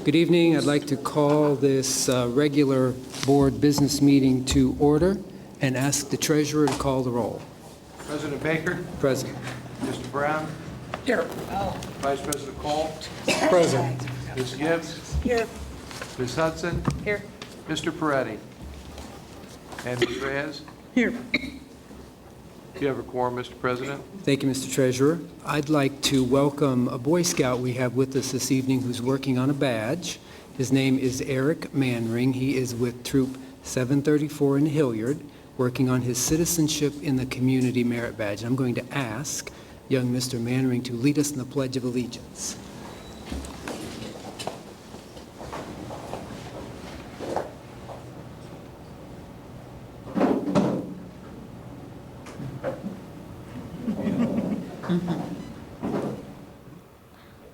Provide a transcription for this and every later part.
Good evening. I'd like to call this regular board business meeting to order and ask the treasurer to call the roll. President Baker. Present. Mr. Brown. Here. Vice President Cole. Present. Ms. Gibbs. Here. Ms. Hudson. Here. Mr. Peretti. And Ms. Reyes. Here. Do you have a quorum, Mr. President? Thank you, Mr. Treasurer. I'd like to welcome a Boy Scout we have with us this evening who's working on a badge. His name is Eric Manring. He is with Troop 734 in Hilliard, working on his Citizenship in the Community Merit Badge. I'm going to ask young Mr. Manring to lead us in the Pledge of Allegiance.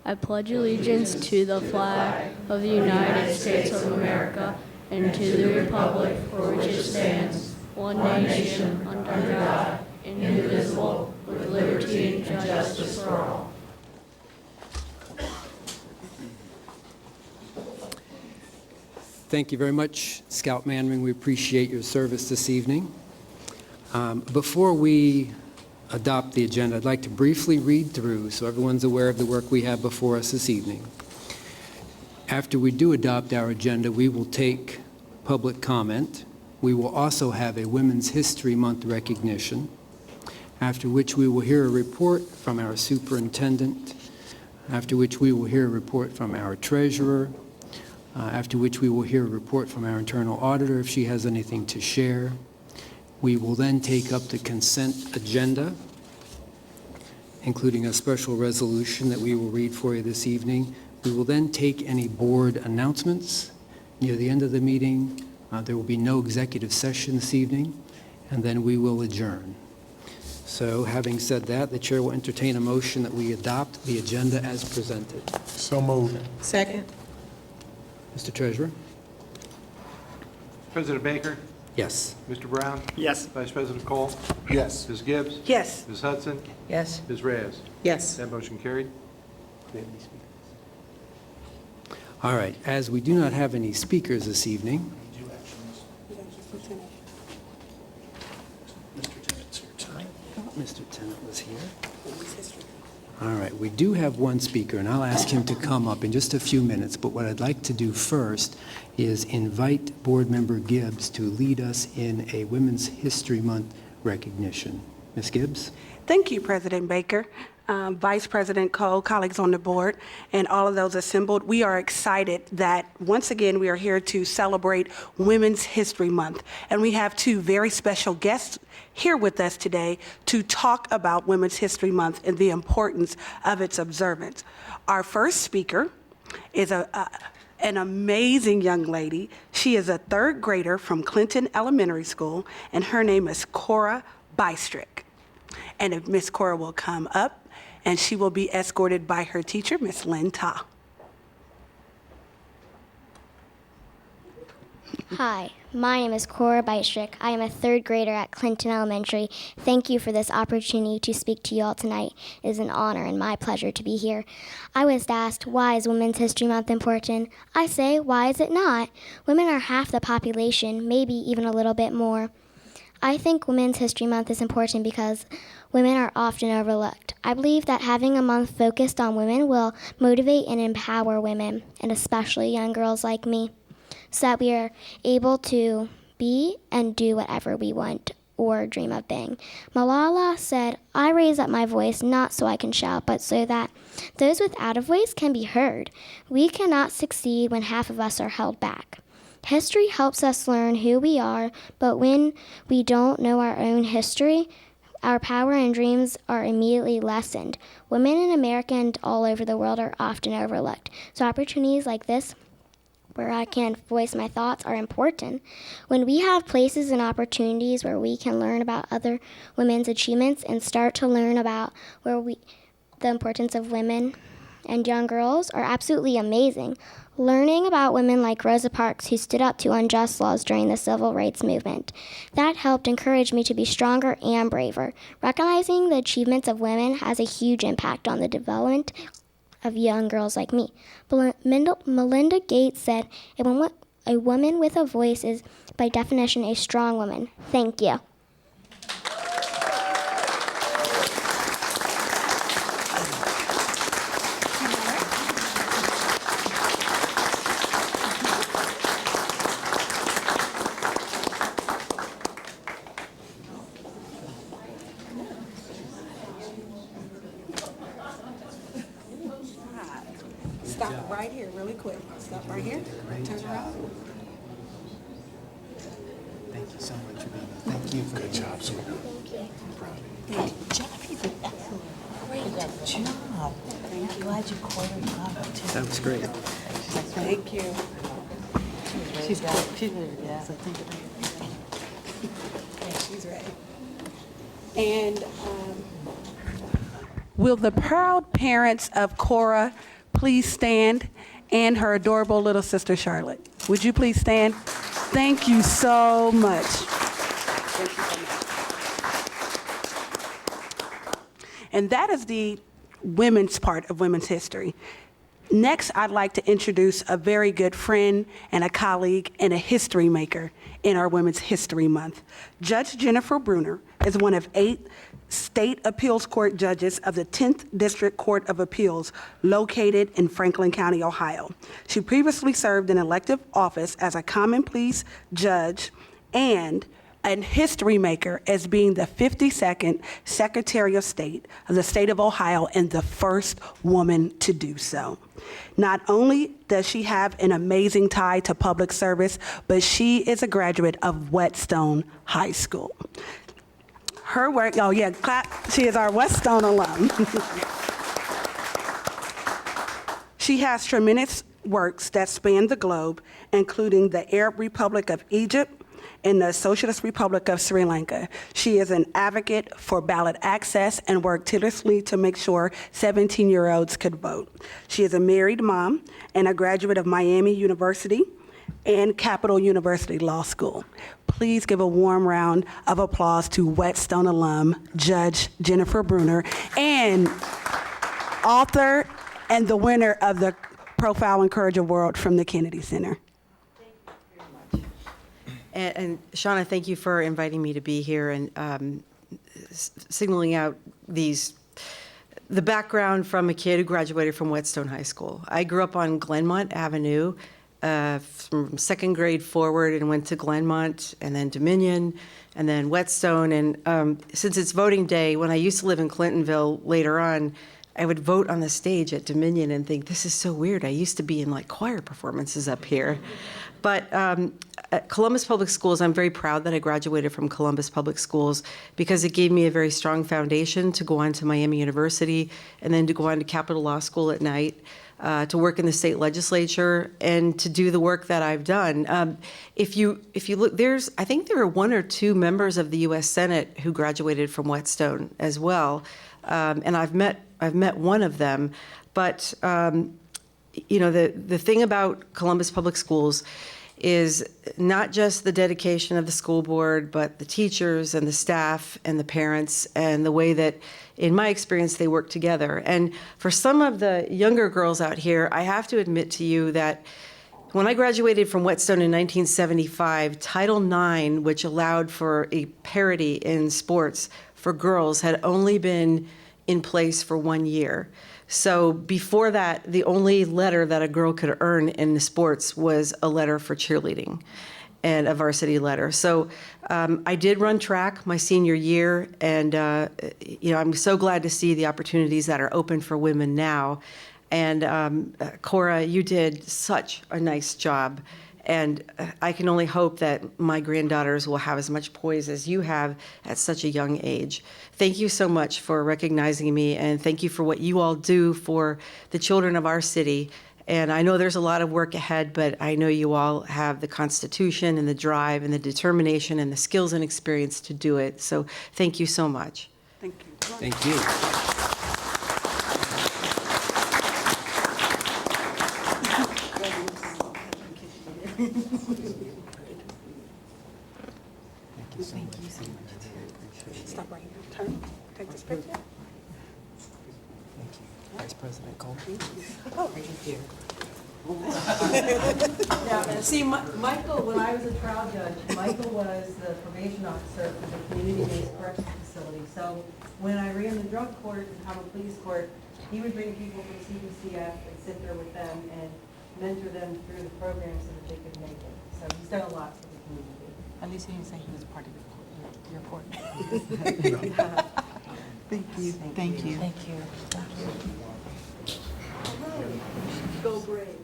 I pledge allegiance to the flag of the United States of America and to the republic for which it stands, one nation, under God, indivisible, with liberty and justice for all. Thank you very much, Scout Manring. We appreciate your service this evening. Before we adopt the agenda, I'd like to briefly read through so everyone's aware of the work we have before us this evening. After we do adopt our agenda, we will take public comment. We will also have a Women's History Month recognition, after which we will hear a report from our superintendent, after which we will hear a report from our treasurer, after which we will hear a report from our internal auditor if she has anything to share. We will then take up the consent agenda, including a special resolution that we will read for you this evening. We will then take any board announcements. Near the end of the meeting, there will be no executive session this evening, and then we will adjourn. So, having said that, the chair will entertain a motion that we adopt the agenda as presented. So moved. Second. Mr. Treasurer? President Baker. Yes. Mr. Brown. Yes. Vice President Cole. Yes. Ms. Gibbs. Yes. Ms. Hudson. Yes. Ms. Reyes. Yes. That motion carried. Do we have any speakers? All right. As we do not have any speakers this evening, Mr. Tennant was here. All right, we do have one speaker, and I'll ask him to come up in just a few minutes, but what I'd like to do first is invite Board Member Gibbs to lead us in a Women's History Month recognition. Ms. Gibbs? Thank you, President Baker, Vice President Cole, colleagues on the board, and all of those assembled. We are excited that once again we are here to celebrate Women's History Month, and we have two very special guests here with us today to talk about Women's History Month and the importance of its observance. Our first speaker is an amazing young lady. She is a third grader from Clinton Elementary School, and her name is Cora Bystrick. And if Miss Cora will come up, and she will be escorted by her teacher, Miss Lynn Ta. Hi, my name is Cora Bystrick. I am a third grader at Clinton Elementary. Thank you for this opportunity to speak to you all tonight. It is an honor and my pleasure to be here. I was asked, why is Women's History Month important? I say, why is it not? Women are half the population, maybe even a little bit more. I think Women's History Month is important because women are often overlooked. I believe that having a month focused on women will motivate and empower women, and especially young girls like me, so that we are able to be and do whatever we want or dream of being. Malala said, I raise up my voice not so I can shout, but so that those without a voice can be heard. We cannot succeed when half of us are held back. History helps us learn who we are, but when we don't know our own history, our power and dreams are immediately lessened. Women in America and all over the world are often overlooked. So opportunities like this, where I can voice my thoughts, are important. When we have places and opportunities where we can learn about other women's achievements and start to learn about the importance of women and young girls are absolutely amazing. Learning about women like Rosa Parks, who stood up to unjust laws during the civil rights movement. That helped encourage me to be stronger and braver. Recognizing the achievements of women has a huge impact on the development of young girls like me. Melinda Gates said, a woman with a voice is, by definition, a strong woman. Thank you. Stop right here, really quick. Stop right here. Turn around. Thank you so much for being here. Thank you for good job, sweetie. Great job. I'm glad you caught her up, too. That was great. Thank you. She's good. She's really good. Yeah. She's ready. And will the proud parents of Cora please stand, and her adorable little sister Charlotte? Would you please stand? Thank you so much. Thank you so much. And that is the women's part of Women's History. Next, I'd like to introduce a very good friend and a colleague and a history maker in our Women's History Month. Judge Jennifer Bruner is one of 8 state appeals court judges of the 10th District Court of Appeals located in Franklin County, Ohio. She previously served in elective office as a common pleas judge and a history maker as being the 52nd Secretary of State of the state of Ohio and the first woman to do so. Not only does she have an amazing tie to public service, but she is a graduate of Whetstone High School. Her work, oh yeah, clap. She is our Whetstone alum. She has tremendous works that span the globe, including the Arab Republic of Egypt and the Socialist Republic of Sri Lanka. She is an advocate for ballot access and worked tirelessly to make sure 17-year-olds could vote. She is a married mom and a graduate of Miami University and Capital University Law School. Please give a warm round of applause to Whetstone alum, Judge Jennifer Bruner, and author and the winner of the Profile Encourage Award from the Kennedy Center. And Shauna, thank you for inviting me to be here and signaling out the background from a kid who graduated from Whetstone High School. I grew up on Glenmont Avenue from second grade forward and went to Glenmont and then Dominion and then Whetstone. And since it's voting day, when I used to live in Clintonville later on, I would vote on the stage at Dominion and think, this is so weird. I used to be in like choir performances up here. But at Columbus Public Schools, I'm very proud that I graduated from Columbus Public Schools because it gave me a very strong foundation to go on to Miami University and then to go on to Capital Law School at night, to work in the state legislature and to do the work that I've done. If you look, I think there are 1 or 2 members of the U.S. Senate who graduated from Whetstone as well, and I've met one of them. But the thing about Columbus Public Schools is not just the dedication of the school board, but the teachers and the staff and the parents and the way that, in my experience, they work together. And for some of the younger girls out here, I have to admit to you that when I graduated from Whetstone in 1975, Title IX, which allowed for a parity in sports for girls, had only been in place for 1 year. So before that, the only letter that a girl could earn in the sports was a letter for cheerleading and a varsity letter. So I did run track my senior year, and I'm so glad to see the opportunities that are open for women now. And Cora, you did such a nice job. And I can only hope that my granddaughters will have as much poise as you have at such a young age. Thank you so much for recognizing me, and thank you for what you all do for the children of our city. And I know there's a lot of work ahead, but I know you all have the constitution and the drive and the determination and the skills and experience to do it. So thank you so much. Thank you. Thank you. Stop right here. Turn. Take this picture. Vice President Cole. Yeah, see, Michael, when I was a trial judge, Michael was the probation officer for the community-based corrections facility. So when I ran the drug court and common pleas court, he would bring people from CBCF and sit there with them and mentor them through the program so that they could make it. So he's done a lot for the community. At least he didn't say he was part of your court. Thank you. Thank you. Thank you. Go Braves.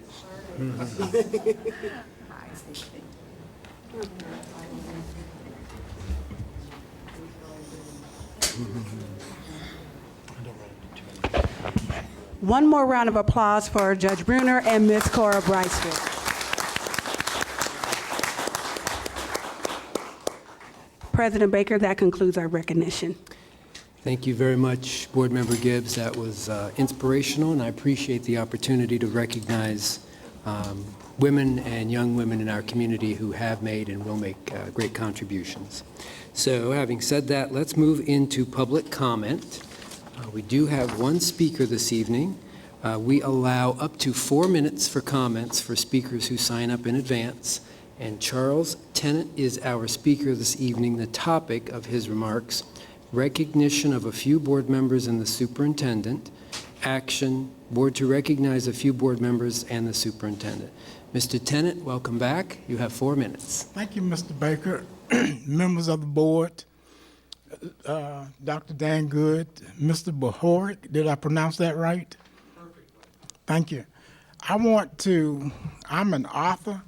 One more round of applause for Judge Bruner and Ms. Cora Brycefield. President Baker, that concludes our recognition. Thank you very much, Board Member Gibbs. That was inspirational, and I appreciate the opportunity to recognize women and young women in our community who have made and will make great contributions. So having said that, let's move into public comment. We do have one speaker this evening. We allow up to 4 minutes for comments for speakers who sign up in advance. And Charles Tennant is our speaker this evening. The topic of his remarks: recognition of a few board members and the superintendent. Action, board to recognize a few board members and the superintendent. Mr. Tennant, welcome back. You have 4 minutes. Thank you, Mr. Baker, members of the board, Dr. Dan Good, Mr. Bohoric. Did I pronounce that right? Perfect. Thank you. I'm an author,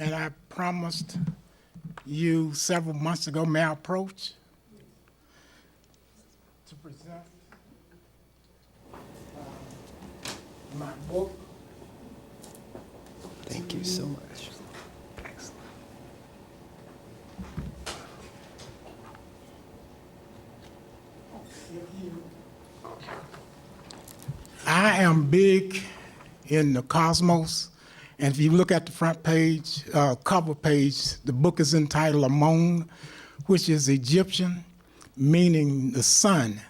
and I promised you several months ago, may I approach? To present my book. Thank you so much. I am big in the cosmos, and if you look at the front page, cover page, the book is entitled Amon, which is Egyptian, meaning the sun.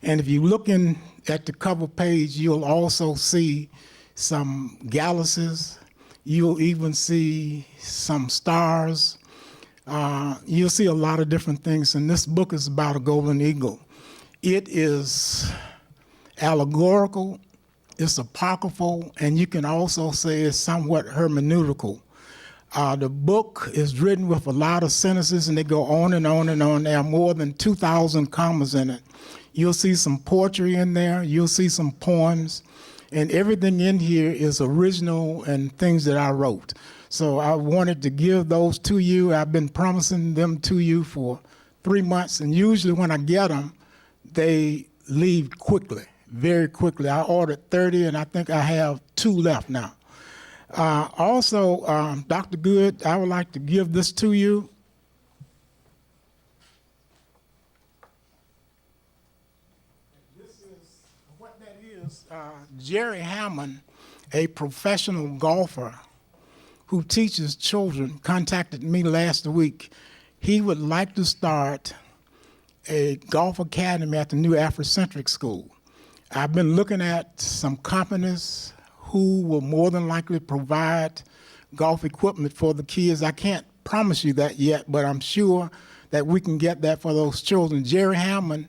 And if you look in at the cover page, you'll also see some galaxies. You'll even see some stars. You'll see a lot of different things, and this book is about a golden eagle. It is allegorical, it's apocryphal, and you can also say it's somewhat hermeneutical. The book is written with a lot of sentences, and they go on and on and on. There are more than 2,000 commas in it. You'll see some poetry in there, you'll see some poems, and everything in here is original and things that I wrote. So I wanted to give those to you. I've been promising them to you for 3 months, and usually when I get them, they leave quickly, very quickly. I ordered 30, and I think I have 2 left now. Also, Dr. Good, I would like to give this to you. What that is, Jerry Hammond, a professional golfer who teaches children, contacted me last week. He would like to start a golf academy at the new Afrocentric School. I've been looking at some companies who will more than likely provide golf equipment for the kids. I can't promise you that yet, but I'm sure that we can get that for those children. Jerry Hammond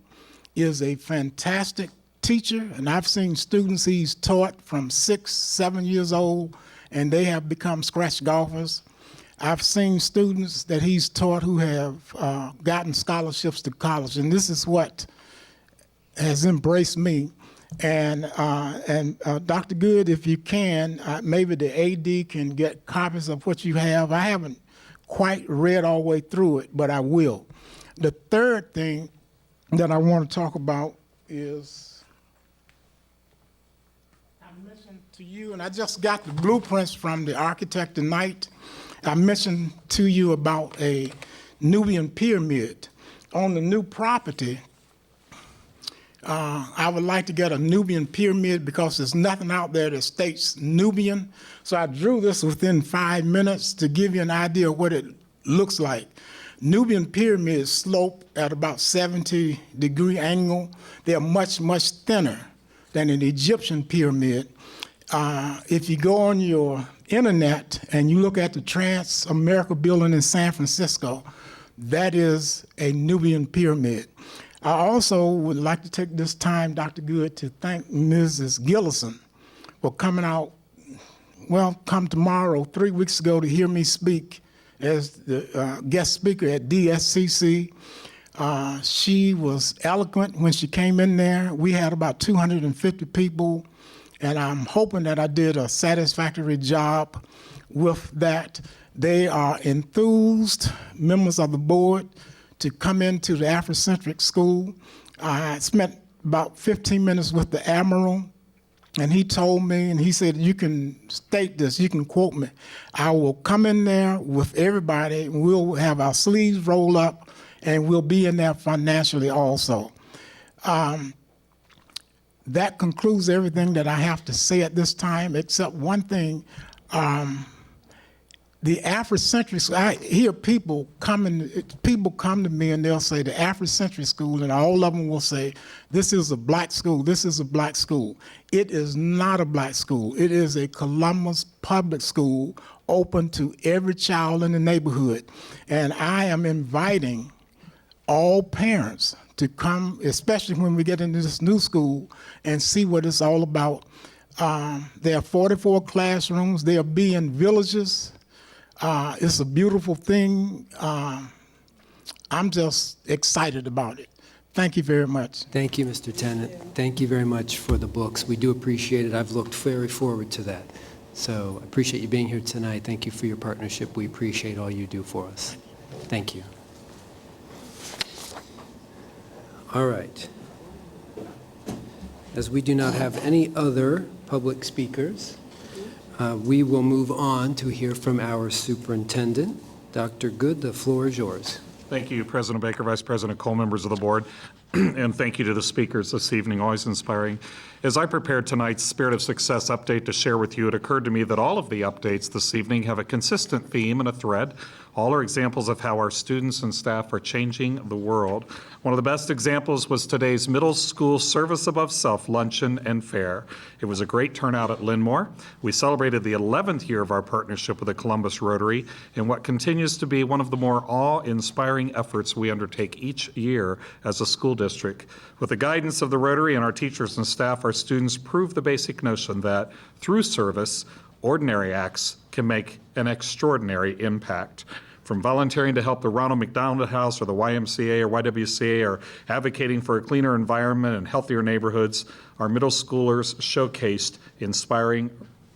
is a fantastic teacher, and I've seen students he's taught from 6, 7 years old, and they have become scratch golfers. I've seen students that he's taught who have gotten scholarships to college, and this is what has embraced me. And Dr. Good, if you can, maybe the AD can get copies of what you have. I haven't quite read all the way through it, but I will. The third thing that I want to talk about is, I mentioned to you, and I just got the blueprints from the architect tonight. I mentioned to you about a Nubian pyramid on the new property. I would like to get a Nubian pyramid because there's nothing out there that states Nubian. So I drew this within 5 minutes to give you an idea of what it looks like. Nubian pyramids slope at about 70-degree angle. They're much, much thinner than an Egyptian pyramid. If you go on your internet and you look at the Trans-America building in San Francisco, that is a Nubian pyramid. I also would like to take this time, Dr. Good, to thank Mrs. Gillison for coming out, well, come tomorrow, 3 weeks ago, to hear me speak as the guest speaker at DSCC. She was eloquent when she came in there. We had about 250 people, and I'm hoping that I did a satisfactory job with that. They are enthused members of the board to come into the Afrocentric school. I spent about 15 minutes with the Admiral, and he told me, and he said, you can state this, you can quote me. I will come in there with everybody, and we'll have our sleeves rolled up, and we'll be in there financially also. That concludes everything that I have to say at this time, except one thing. The Afrocentric, I hear people come to me and they'll say the Afrocentric school, and all of them will say, this is a black school, this is a black school. It is not a black school. It is a Columbus public school open to every child in the neighborhood. And I am inviting all parents to come, especially when we get into this new school, and see what it's all about. There are 44 classrooms. They'll be in villages. It's a beautiful thing. I'm just excited about it. Thank you very much. Thank you, Mr. Tennant. Thank you very much for the books. We do appreciate it. I've looked very forward to that. So I appreciate you being here tonight. Thank you for your partnership. We appreciate all you do for us. Thank you. All right. As we do not have any other public speakers, we will move on to hear from our superintendent. Dr. Good, the floor is yours. Thank you, President Baker, Vice President Cole, members of the board, and thank you to the speakers this evening, always inspiring. As I prepared tonight's Spirit of Success update to share with you, it occurred to me that all of the updates this evening have a consistent theme and a thread. All are examples of how our students and staff are changing the world. One of the best examples was today's middle school Service Above Self luncheon and fair. It was a great turnout at Linmore. We celebrated the 11th year of our partnership with the Columbus Rotary in what continues to be one of the more awe-inspiring efforts we undertake each year as a school district. With the guidance of the Rotary and our teachers and staff, our students prove the basic notion that through service, ordinary acts can make an extraordinary impact. From volunteering to help the Ronald McDonald House or the YMCA or YWCA or advocating for a cleaner environment and healthier neighborhoods, our middle schoolers showcased inspiring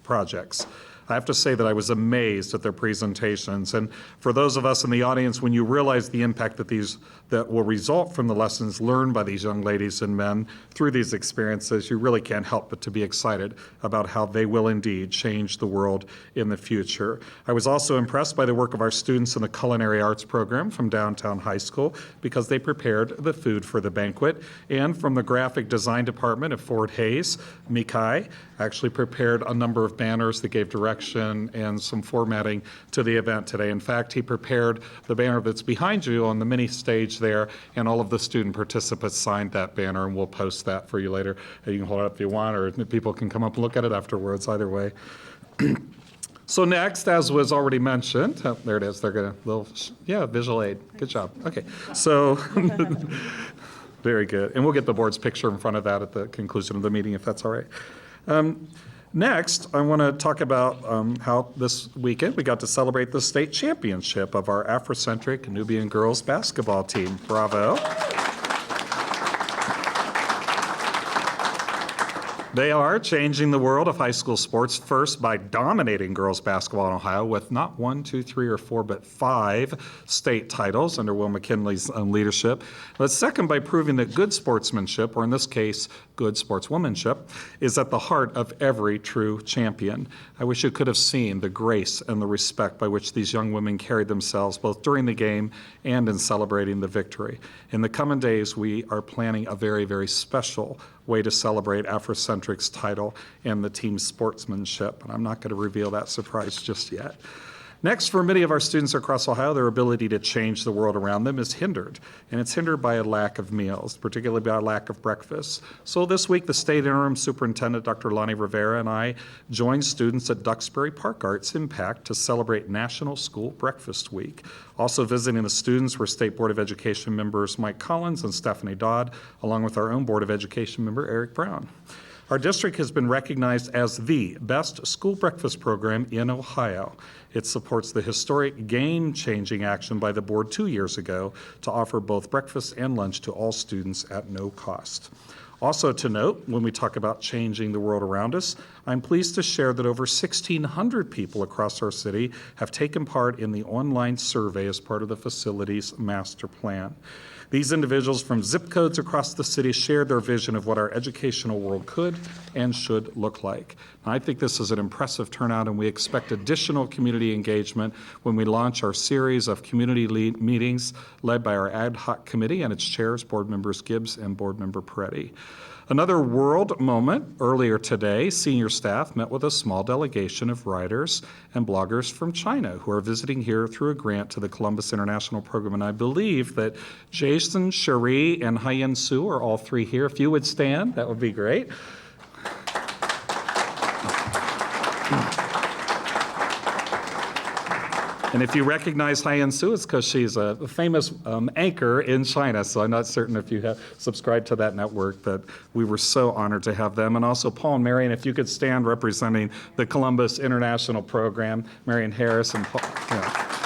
projects. I have to say that I was amazed at their presentations. And for those of us in the audience, when you realize the impact that will result from the lessons learned by these young ladies and men through these experiences, you really can't help but to be excited about how they will indeed change the world in the future. I was also impressed by the work of our students in the Culinary Arts program from Downtown High School because they prepared the food for the banquet. And from the Graphic Design Department at Fort Hays, Mikai actually prepared a number of banners that gave direction and some formatting to the event today. In fact, he prepared the banner that's behind you on the mini stage there, and all of the student participants signed that banner, and we'll post that for you later. You can hold it up if you want, or people can come up and look at it afterwards, either way. So next, as was already mentioned, oh, there it is, they're gonna, visual aid, good job, okay. So, very good, and we'll get the board's picture in front of that at the conclusion of the meeting, if that's all right. Next, I want to talk about how this weekend we got to celebrate the state championship of our Afrocentric Nubian girls basketball team. Bravo. They are changing the world of high school sports, first by dominating girls basketball in Ohio with not 1, 2, 3, or 4, but 5 state titles under Will McKinley's leadership. But second, by proving that good sportsmanship, or in this case, good sportswomanship, is at the heart of every true champion. I wish you could have seen the grace and the respect by which these young women carried themselves, both during the game and in celebrating the victory. In the coming days, we are planning a very, very special way to celebrate Afrocentric's title and the team's sportsmanship. And I'm not going to reveal that surprise just yet. Next, for many of our students across Ohio, their ability to change the world around them is hindered, and it's hindered by a lack of meals, particularly by a lack of breakfast. So this week, the state interim superintendent, Dr. Lonnie Rivera, and I joined students at Duxbury Park Arts Impact to celebrate National School Breakfast Week. Also visiting the students were State Board of Education members Mike Collins and Stephanie Dodd, along with our own Board of Education member Eric Brown. Our district has been recognized as the best school breakfast program in Ohio. It supports the historic game-changing action by the board 2 years ago to offer both breakfast and lunch to all students at no cost. Also to note, when we talk about changing the world around us, I'm pleased to share that over 1,600 people across our city have taken part in the online survey as part of the facility's master plan. These individuals from zip codes across the city shared their vision of what our educational world could and should look like. And I think this is an impressive turnout, and we expect additional community engagement when we launch our series of community meetings led by our ad hoc committee and its chairs, Board Members Gibbs and Board Member Peretti. Another world moment, earlier today, senior staff met with a small delegation of writers and bloggers from China who are visiting here through a grant to the Columbus International Program. And I believe that Jason, Cherie, and Haiyan Su are all three here. If you would stand, that would be great. And if you recognize Haiyan Su, it's because she's a famous anchor in China, so I'm not certain if you have subscribed to that network, but we were so honored to have them. And also Paul and Marion, if you could stand representing the Columbus International Program, Marion Harris and Paul. Yeah.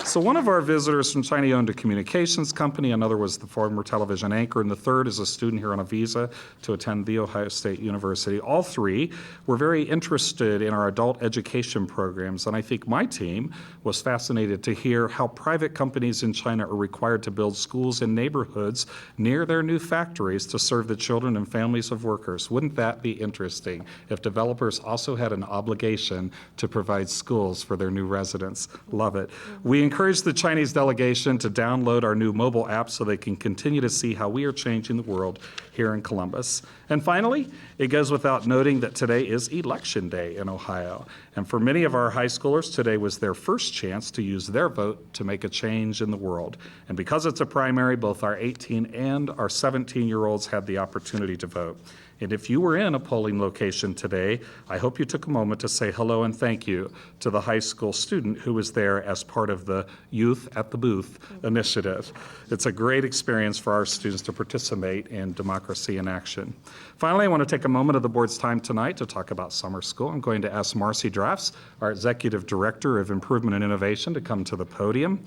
So one of our visitors from China owned a communications company, another was the former television anchor, and the third is a student here on a visa to attend The Ohio State University. All three were very interested in our adult education programs, and I think my team was fascinated to hear how private companies in China are required to build schools in neighborhoods near their new factories to serve the children and families of workers. Wouldn't that be interesting if developers also had an obligation to provide schools for their new residents? Love it. We encourage the Chinese delegation to download our new mobile app so they can continue to see how we are changing the world here in Columbus. And finally, it goes without noting that today is Election Day in Ohio. And for many of our high schoolers, today was their first chance to use their vote to make a change in the world. And because it's a primary, both our 18 and our 17-year-olds had the opportunity to vote. And if you were in a polling location today, I hope you took a moment to say hello and thank you to the high school student who was there as part of the Youth at the Booth initiative. It's a great experience for our students to participate in democracy in action. Finally, I want to take a moment of the board's time tonight to talk about summer school. I'm going to ask Marcy Drafts, our Executive Director of Improvement and Innovation, to come to the podium.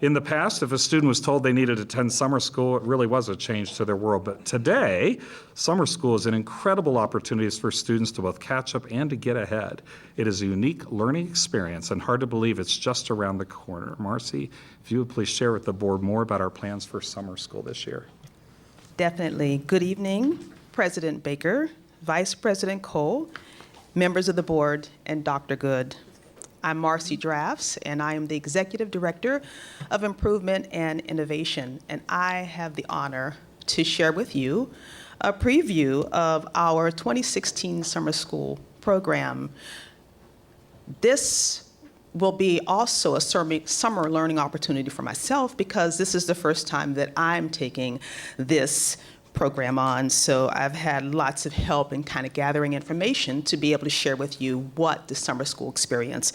In the past, if a student was told they needed to attend summer school, it really was a change to their world. But today, summer school is an incredible opportunity for students to both catch up and to get ahead. It is a unique learning experience and hard to believe it's just around the corner. Marcy, if you would please share with the board more about our plans for summer school this year. Definitely. Good evening, President Baker, Vice President Cole, members of the board, and Dr. Good. I'm Marcy Drafts, and I am the Executive Director of Improvement and Innovation, and I have the honor to share with you a preview of our 2016 summer school program. This will be also a summer learning opportunity for myself because this is the first time that I'm taking this program on, so I've had lots of help in kind of gathering information to be able to share with you what the summer school experience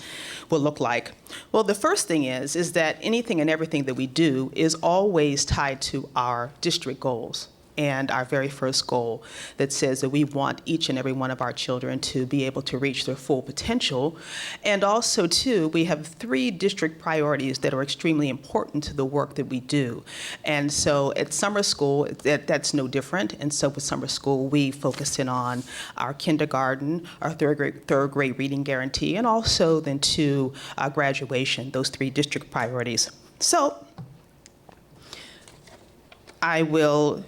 will look like. Well, the first thing is that anything and everything that we do is always tied to our district goals. And our very first goal that says that we want each and every one of our children to be able to reach their full potential. And also, too, we have 3 district priorities that are extremely important to the work that we do. And so at summer school, that's no different. And so with summer school, we focus in on our kindergarten, our third grade reading guarantee, and also then to graduation, those 3 district priorities. So I will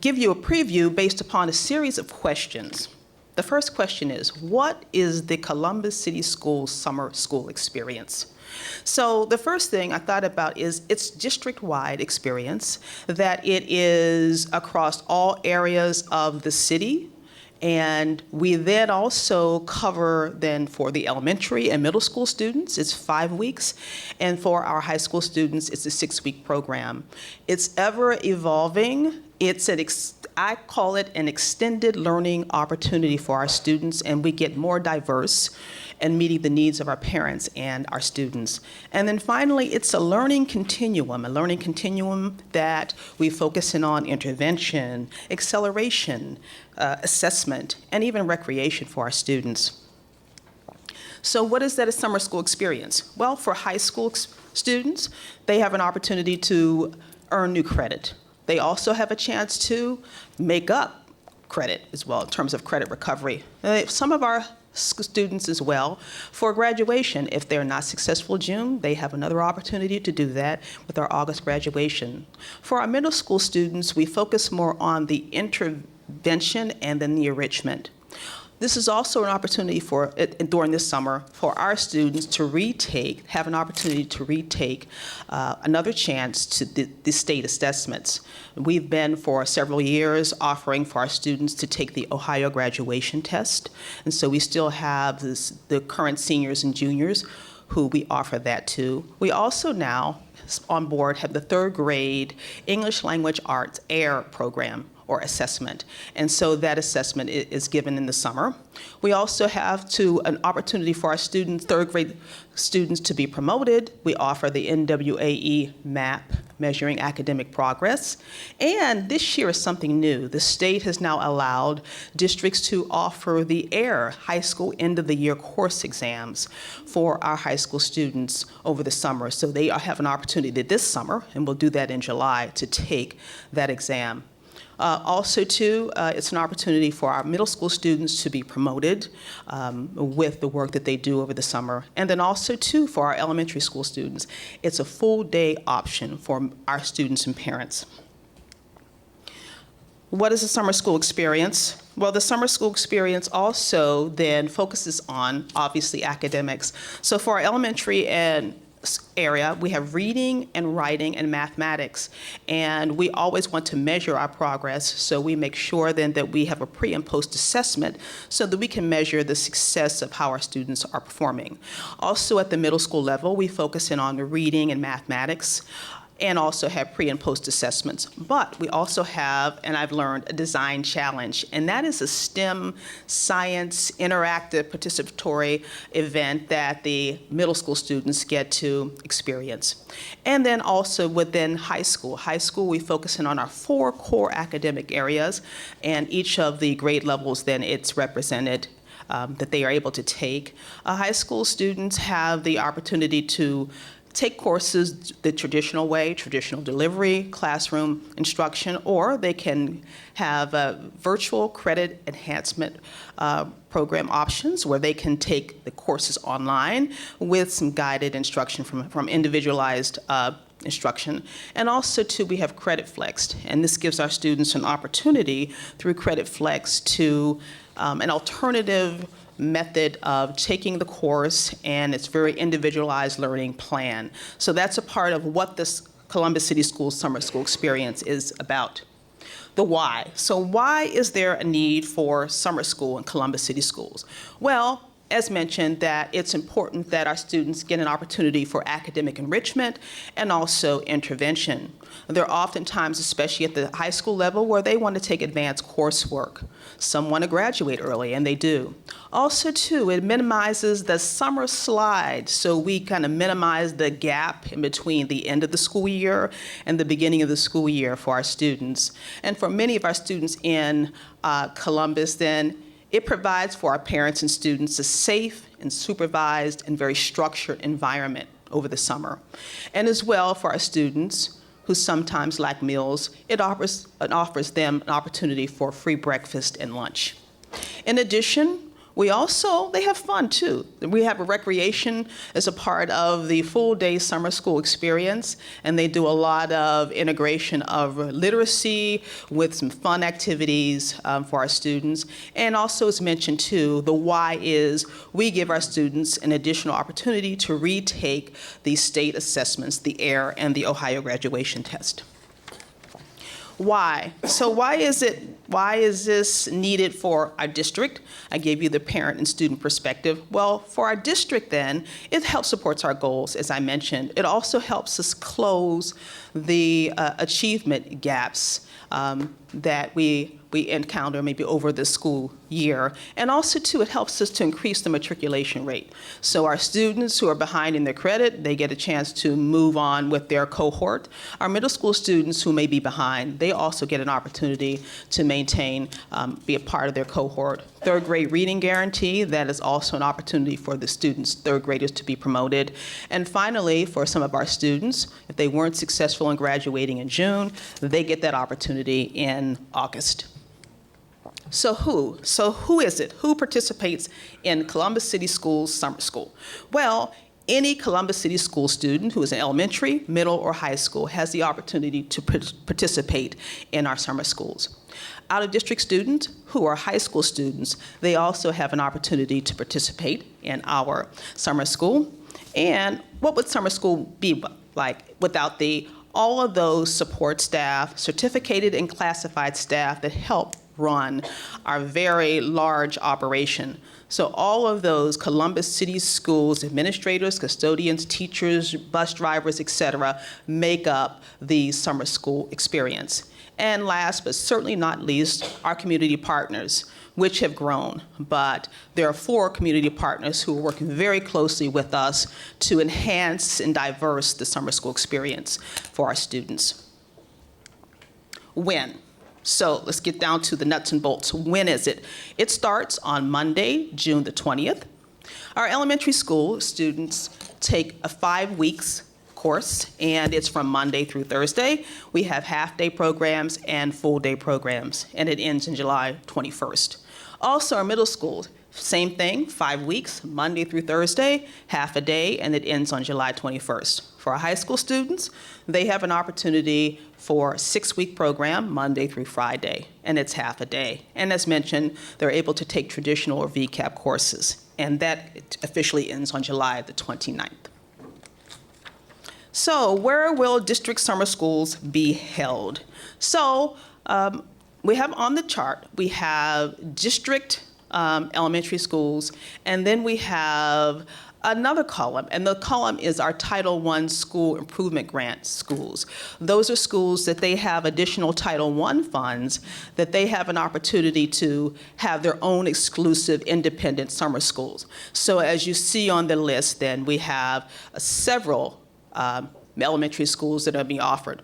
give you a preview based upon a series of questions. The first question is, what is the Columbus City Schools summer school experience? So the first thing I thought about is its district-wide experience, that it is across all areas of the city, And we then also cover then for the elementary and middle school students, it's 5 weeks. And for our high school students, it's a 6-week program. It's ever evolving. It's I call it an extended learning opportunity for our students, and we get more diverse and meeting the needs of our parents and our students. And then finally, it's a learning continuum that we focus in on intervention, acceleration, assessment, and even recreation for our students. So what is that a summer school experience? Well, for high school students, they have an opportunity to earn new credit. They also have a chance to make up credit as well in terms of credit recovery. Some of our students as well, for graduation, if they're not successful in June, they have another opportunity to do that with our August graduation. For our middle school students, we focus more on the intervention and then the enrichment. This is also an opportunity for, during this summer, for our students to have an opportunity to retake another chance to the state assessments. We've been for several years offering for our students to take the Ohio graduation test. And so we still have the current seniors and juniors who we offer that to. We also now on board have the 3rd grade English Language Arts AIR program, or assessment. And so that assessment is given in the summer. We also have an opportunity for our students, 3rd grade students, to be promoted. We offer the NWAE MAP, Measuring Academic Progress. And this year is something new. The state has now allowed districts to offer the AIR, High School End of the Year Course Exams, for our high school students over the summer. So they have an opportunity this summer, and we'll do that in July, to take that exam. Also, too, it's an opportunity for our middle school students to be promoted with the work that they do over the summer. And then also, too, for our elementary school students, it's a full-day option for our students and parents. What is a summer school experience? Well, the summer school experience also then focuses on, obviously, academics. So for our elementary and area, we have reading and writing and mathematics, and we always want to measure our progress, so we make sure then that we have a pre and post assessment so that we can measure the success of how our students are performing. Also at the middle school level, we focus in on the reading and mathematics, and also have pre and post assessments. But we also have, and I've learned, a design challenge, and that is a STEM science interactive participatory event that the middle school students get to experience. And then also within high school, we focus in on our 4 core academic areas, and each of the grade levels then it's represented that they are able to take. High school students have the opportunity to take courses the traditional way, traditional delivery, classroom instruction, or they can have virtual credit enhancement program options where they can take the courses online with some guided instruction from individualized instruction. And also, too, we have Credit Flexed, and this gives our students an opportunity through Credit Flex to an alternative method of taking the course, and it's very individualized learning plan. So that's a part of what this Columbus City Schools summer school experience is about. The why. So why is there a need for summer school in Columbus City Schools? Well, as mentioned, that it's important that our students get an opportunity for academic enrichment and also intervention. There are often times, especially at the high school level, where they want to take advanced coursework. Some want to graduate early, and they do. Also, too, it minimizes the summer slide, so we kind of minimize the gap in between the end of the school year and the beginning of the school year for our students. And for many of our students in Columbus, then, it provides for our parents and students a safe and supervised and very structured environment over the summer. And as well for our students who sometimes lack meals, it offers them an opportunity for free breakfast and lunch. In addition, they have fun too. We have a recreation as a part of the full day summer school experience, and they do a lot of integration of literacy with some fun activities for our students. And also, as mentioned too, the why is we give our students an additional opportunity to retake the state assessments, the AIR and the Ohio graduation test. Why? So why is this needed for our district? I gave you the parent and student perspective. Well, for our district then, it helps supports our goals, as I mentioned. It also helps us close the achievement gaps that we encounter maybe over the school year. And also, too, it helps us to increase the matriculation rate. So our students who are behind in their credit, they get a chance to move on with their cohort. Our middle school students who may be behind, they also get an opportunity to maintain, be a part of their cohort. Third grade reading guarantee, that is also an opportunity for the students, third graders, to be promoted. And finally, for some of our students, if they weren't successful in graduating in June, they get that opportunity in August. So who is it? Who participates in Columbus City Schools Summer School? Well, any Columbus City School student who is in elementary, middle, or high school has the opportunity to participate in our summer schools. Out-of-district students who are high school students, they also have an opportunity to participate in our summer school. And what would summer school be like without all of those support staff, certificated and classified staff that help run our very large operation? So all of those Columbus City Schools administrators, custodians, teachers, bus drivers, et cetera, make up the summer school experience. And last but certainly not least, our community partners, which have grown. But there are 4 community partners who are working very closely with us to enhance and diverse the summer school experience for our students. When? So let's get down to the nuts and bolts. When is it? It starts on Monday, June the 20th. Our elementary school students take a 5 weeks course, and it's from Monday through Thursday. We have half-day programs and full-day programs, and it ends in July 21st. Also, our middle school, same thing, 5 weeks, Monday through Thursday, half a day, and it ends on July 21st. For our high school students, they have an opportunity for a 6-week program, Monday through Friday, and it's half a day. And as mentioned, they're able to take traditional or VCAP courses, and that officially ends on July the 29th. So where will district summer schools be held? So we have on the chart, we have district elementary schools, and then we have another column, and the column is our Title I School Improvement Grant schools. Those are schools that they have additional Title I funds, that they have an opportunity to have their own exclusive independent summer schools. So as you see on the list, then we have several elementary schools that are being offered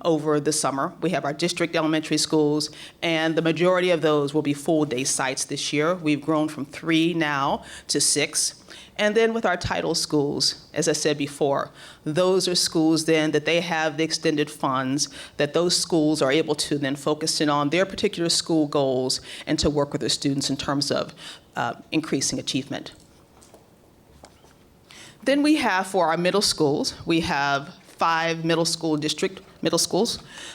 over the summer. We have our district elementary schools, and the majority of those will be full-day sites this year. We've grown from 3 now to 6. And then with our title schools, as I said before, those are schools then that they have the extended funds, that those schools are able to then focus in on their particular school goals and to work with their students in terms of increasing achievement. Then we have, for our middle schools, we have 5 middle schools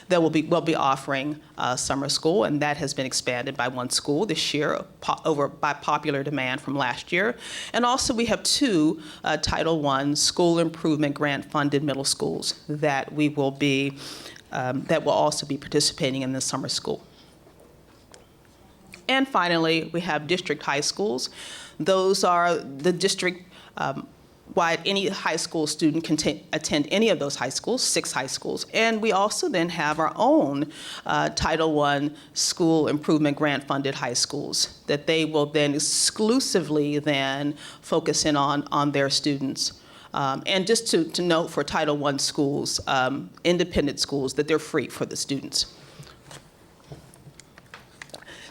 that will be offering summer school, and that has been expanded by 1 school this year by popular demand from last year. And also we have 2 Title I School Improvement Grant funded middle schools that will also be participating in the summer school. And finally, we have district high schools. Those are the district wide any high school student can attend any of those high schools, 6 high schools. And we also then have our own Title I School Improvement Grant funded high schools that they will then exclusively then focus in on their students. And just to note for Title I schools, independent schools, that they're free for the students.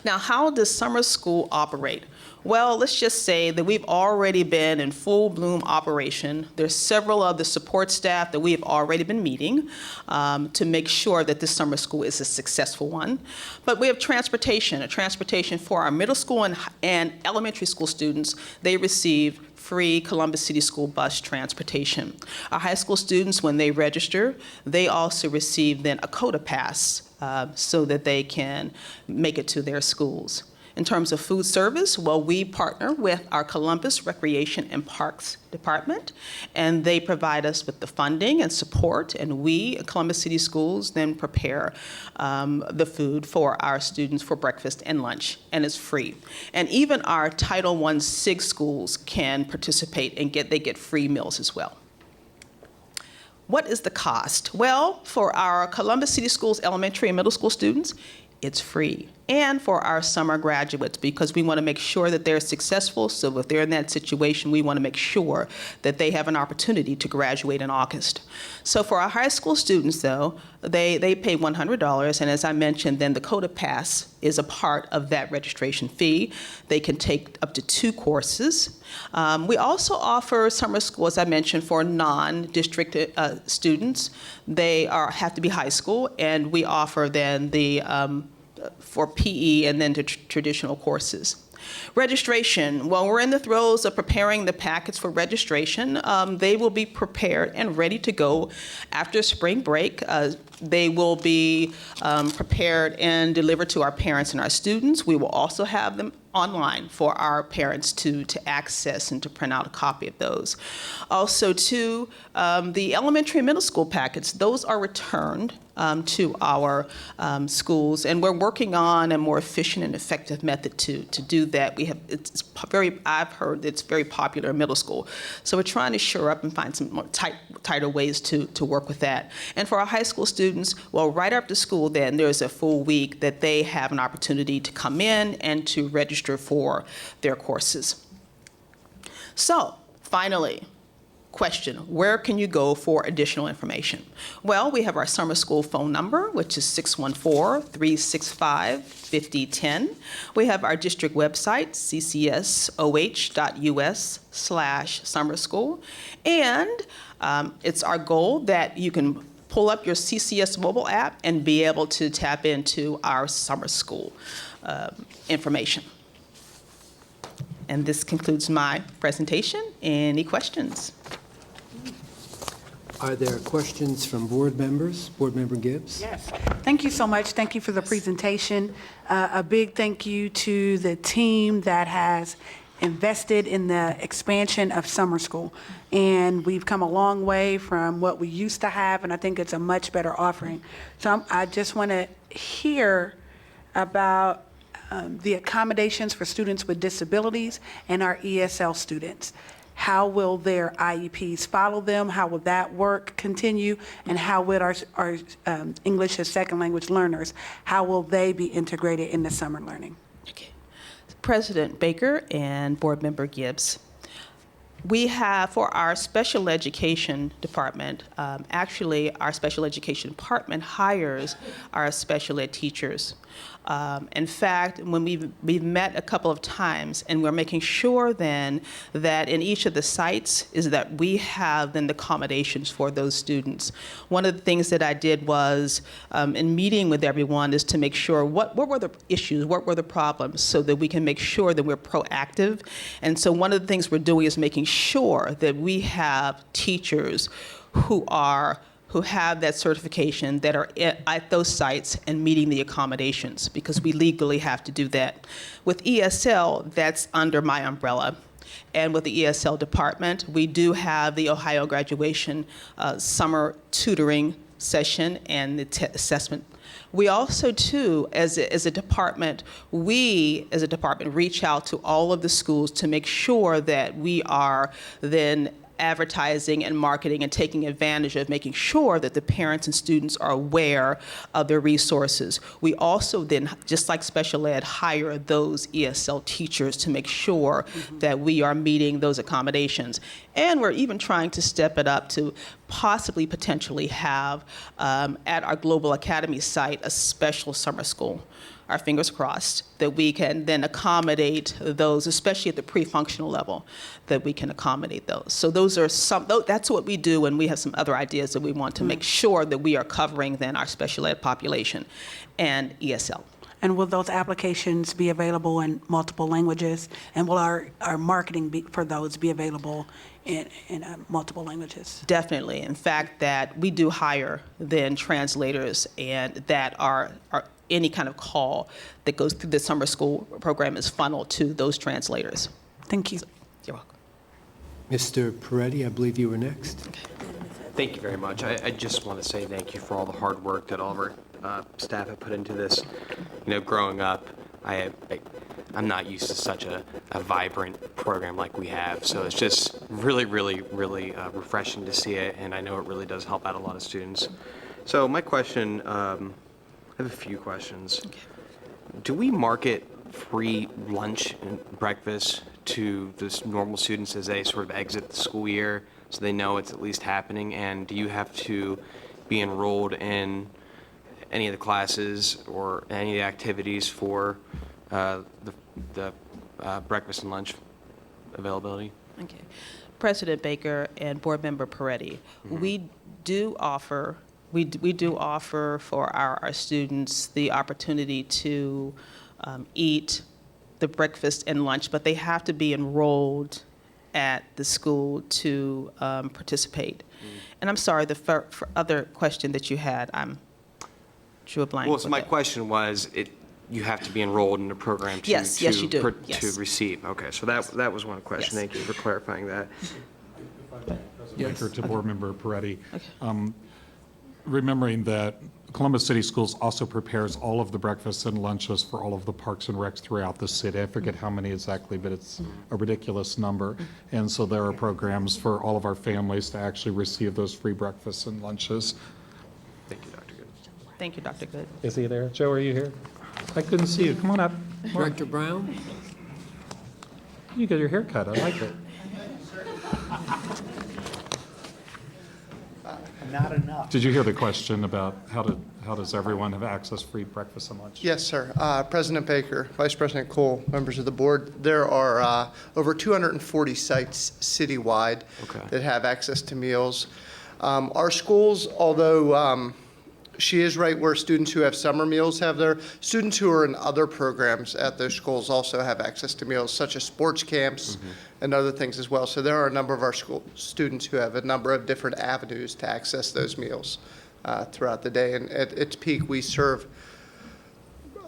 Now, how does summer school operate? Well, let's just say that we've already been in full bloom operation. There's several of the support staff that we have already been meeting to make sure that this summer school is a successful one. But we have transportation for our middle school and elementary school students. They receive free Columbus City School bus transportation. Our high school students, when they register, they also receive then a COTA pass so that they can make it to their schools. In terms of food service, well, we partner with our Columbus Recreation and Parks Department, and they provide us with the funding and support, and we, Columbus City Schools, then prepare the food for our students for breakfast and lunch, and it's free. And even our Title I SIG schools can participate and they get free meals as well. What is the cost? Well, for our Columbus City Schools elementary and middle school students, it's free. And for our summer graduates, because we want to make sure that they're successful. So if they're in that situation, we want to make sure that they have an opportunity to graduate in August. So for our high school students, though, they pay $100. And as I mentioned, then the CODA Pass is a part of that registration fee. They can take up to 2 courses. We also offer summer school, as I mentioned, for non-district students. They have to be high school, and we offer then the for PE and then to traditional courses. Registration, well, we're in the throes of preparing the packets for registration. They will be prepared and ready to go after spring break. They will be prepared and delivered to our parents and our students. We will also have them online for our parents to access and to print out a copy of those. Also, too, the elementary and middle school packets, those are returned to our schools, and we're working on a more efficient and effective method to do that. I've heard it's very popular in middle school, so we're trying to shore up and find some more tighter ways to work with that. And for our high school students, well, right after school, then there's a full week that they have an opportunity to come in and to register for their courses. So, finally, question, where can you go for additional information? Well, we have our summer school phone number, which is 614-365-5010. We have our district website, ccsoh.us/summer school. And it's our goal that you can pull up your CCS mobile app and be able to tap into our summer school information. And this concludes my presentation. Any questions? Are there questions from board members? Board Member Gibbs? Yes. Thank you so much. Thank you for the presentation. A big thank you to the team that has invested in the expansion of summer school. And we've come a long way from what we used to have, and I think it's a much better offering. So I just want to hear about the accommodations for students with disabilities and our ESL students. How will their IEPs follow them? How will that work continue? And how will our English as second language learners, how will they be integrated in the summer learning? Okay. President Baker and Board Member Gibbs, we have for our special education department, actually our special education department hires our special ed teachers. In fact, when we've met a couple of times, and we're making sure then that in each of the sites is that we have then the accommodations for those students. One of the things that I did was, in meeting with everyone, is to make sure what were the issues, what were the problems, so that we can make sure that we're proactive. And so one of the things we're doing is making sure that we have teachers who have that certification that are at those sites and meeting the accommodations, because we legally have to do that. With ESL, that's under my umbrella. And with the ESL department, we do have the Ohio graduation summer tutoring session and the assessment. We also, too, as a department, reach out to all of the schools to make sure that we are then advertising and marketing and taking advantage of making sure that the parents and students are aware of their resources. We also then, just like special ed, hire those ESL teachers to make sure that we are meeting those accommodations. And we're even trying to step it up to potentially have at our Global Academy site a special summer school. Our fingers crossed that we can then accommodate those, especially at the pre-functional level, that we can accommodate those. So those are that's what we do, and we have some other ideas that we want to make sure that we are covering then our special ed population and ESL. And will those applications be available in multiple languages? And will our marketing for those be available in multiple languages? Definitely. In fact, that we do hire then translators and that are any kind of call that goes through the summer school program is funneled to those translators. Thank you. You're welcome. Mr. Peretti, I believe you were next. Thank you very much. I just want to say thank you for all the hard work that all of our staff have put into this. You know, growing up, I'm not used to such a vibrant program like we have, so it's just really, really, really refreshing to see it, and I know it really does help out a lot of students. So my question, I have a few questions. Okay. Do we market free lunch and breakfast to the normal students as they sort of exit the school year so they know it's at least happening? And do you have to be enrolled in any of the classes or any of the activities for the breakfast and lunch availability? Okay. President Baker and Board Member Peretti, we do offer for our students the opportunity to eat the breakfast and lunch, but they have to be enrolled at the school to participate. And I'm sorry, the other question that you had, I'm drew a blank. Well, so with my it. question was, you have to be enrolled in a program to, Yes, yes, you do. Yes. to receive. Okay, so that was one question. Yes. Thank you for clarifying that. Yes. Baker to Board Member Peretti. Remembering that Columbus City Schools also prepares all of the breakfasts and lunches for all of the parks and recs throughout the city. I forget how many exactly, but it's a ridiculous number. And so there are programs for all of our families to actually receive those free breakfasts and lunches. Thank you, Dr. Good. Thank you, Dr. Good. Is he there? Joe, are you here? I couldn't see you. Come on up. Director Brown? You got your hair cut. I like it. Not enough. Did you hear the question about how does everyone have access free breakfast and lunch? Yes, sir. President Baker, Vice President Cole, members of the board, there are over 240 sites citywide that have access to meals. Our schools, although she is right where students who have summer meals have their, students who are in other programs at those schools also have access to meals, such as sports camps and other things as well. So there are a number of our school students who have a number of different avenues to access those meals throughout the day. And at its peak, we serve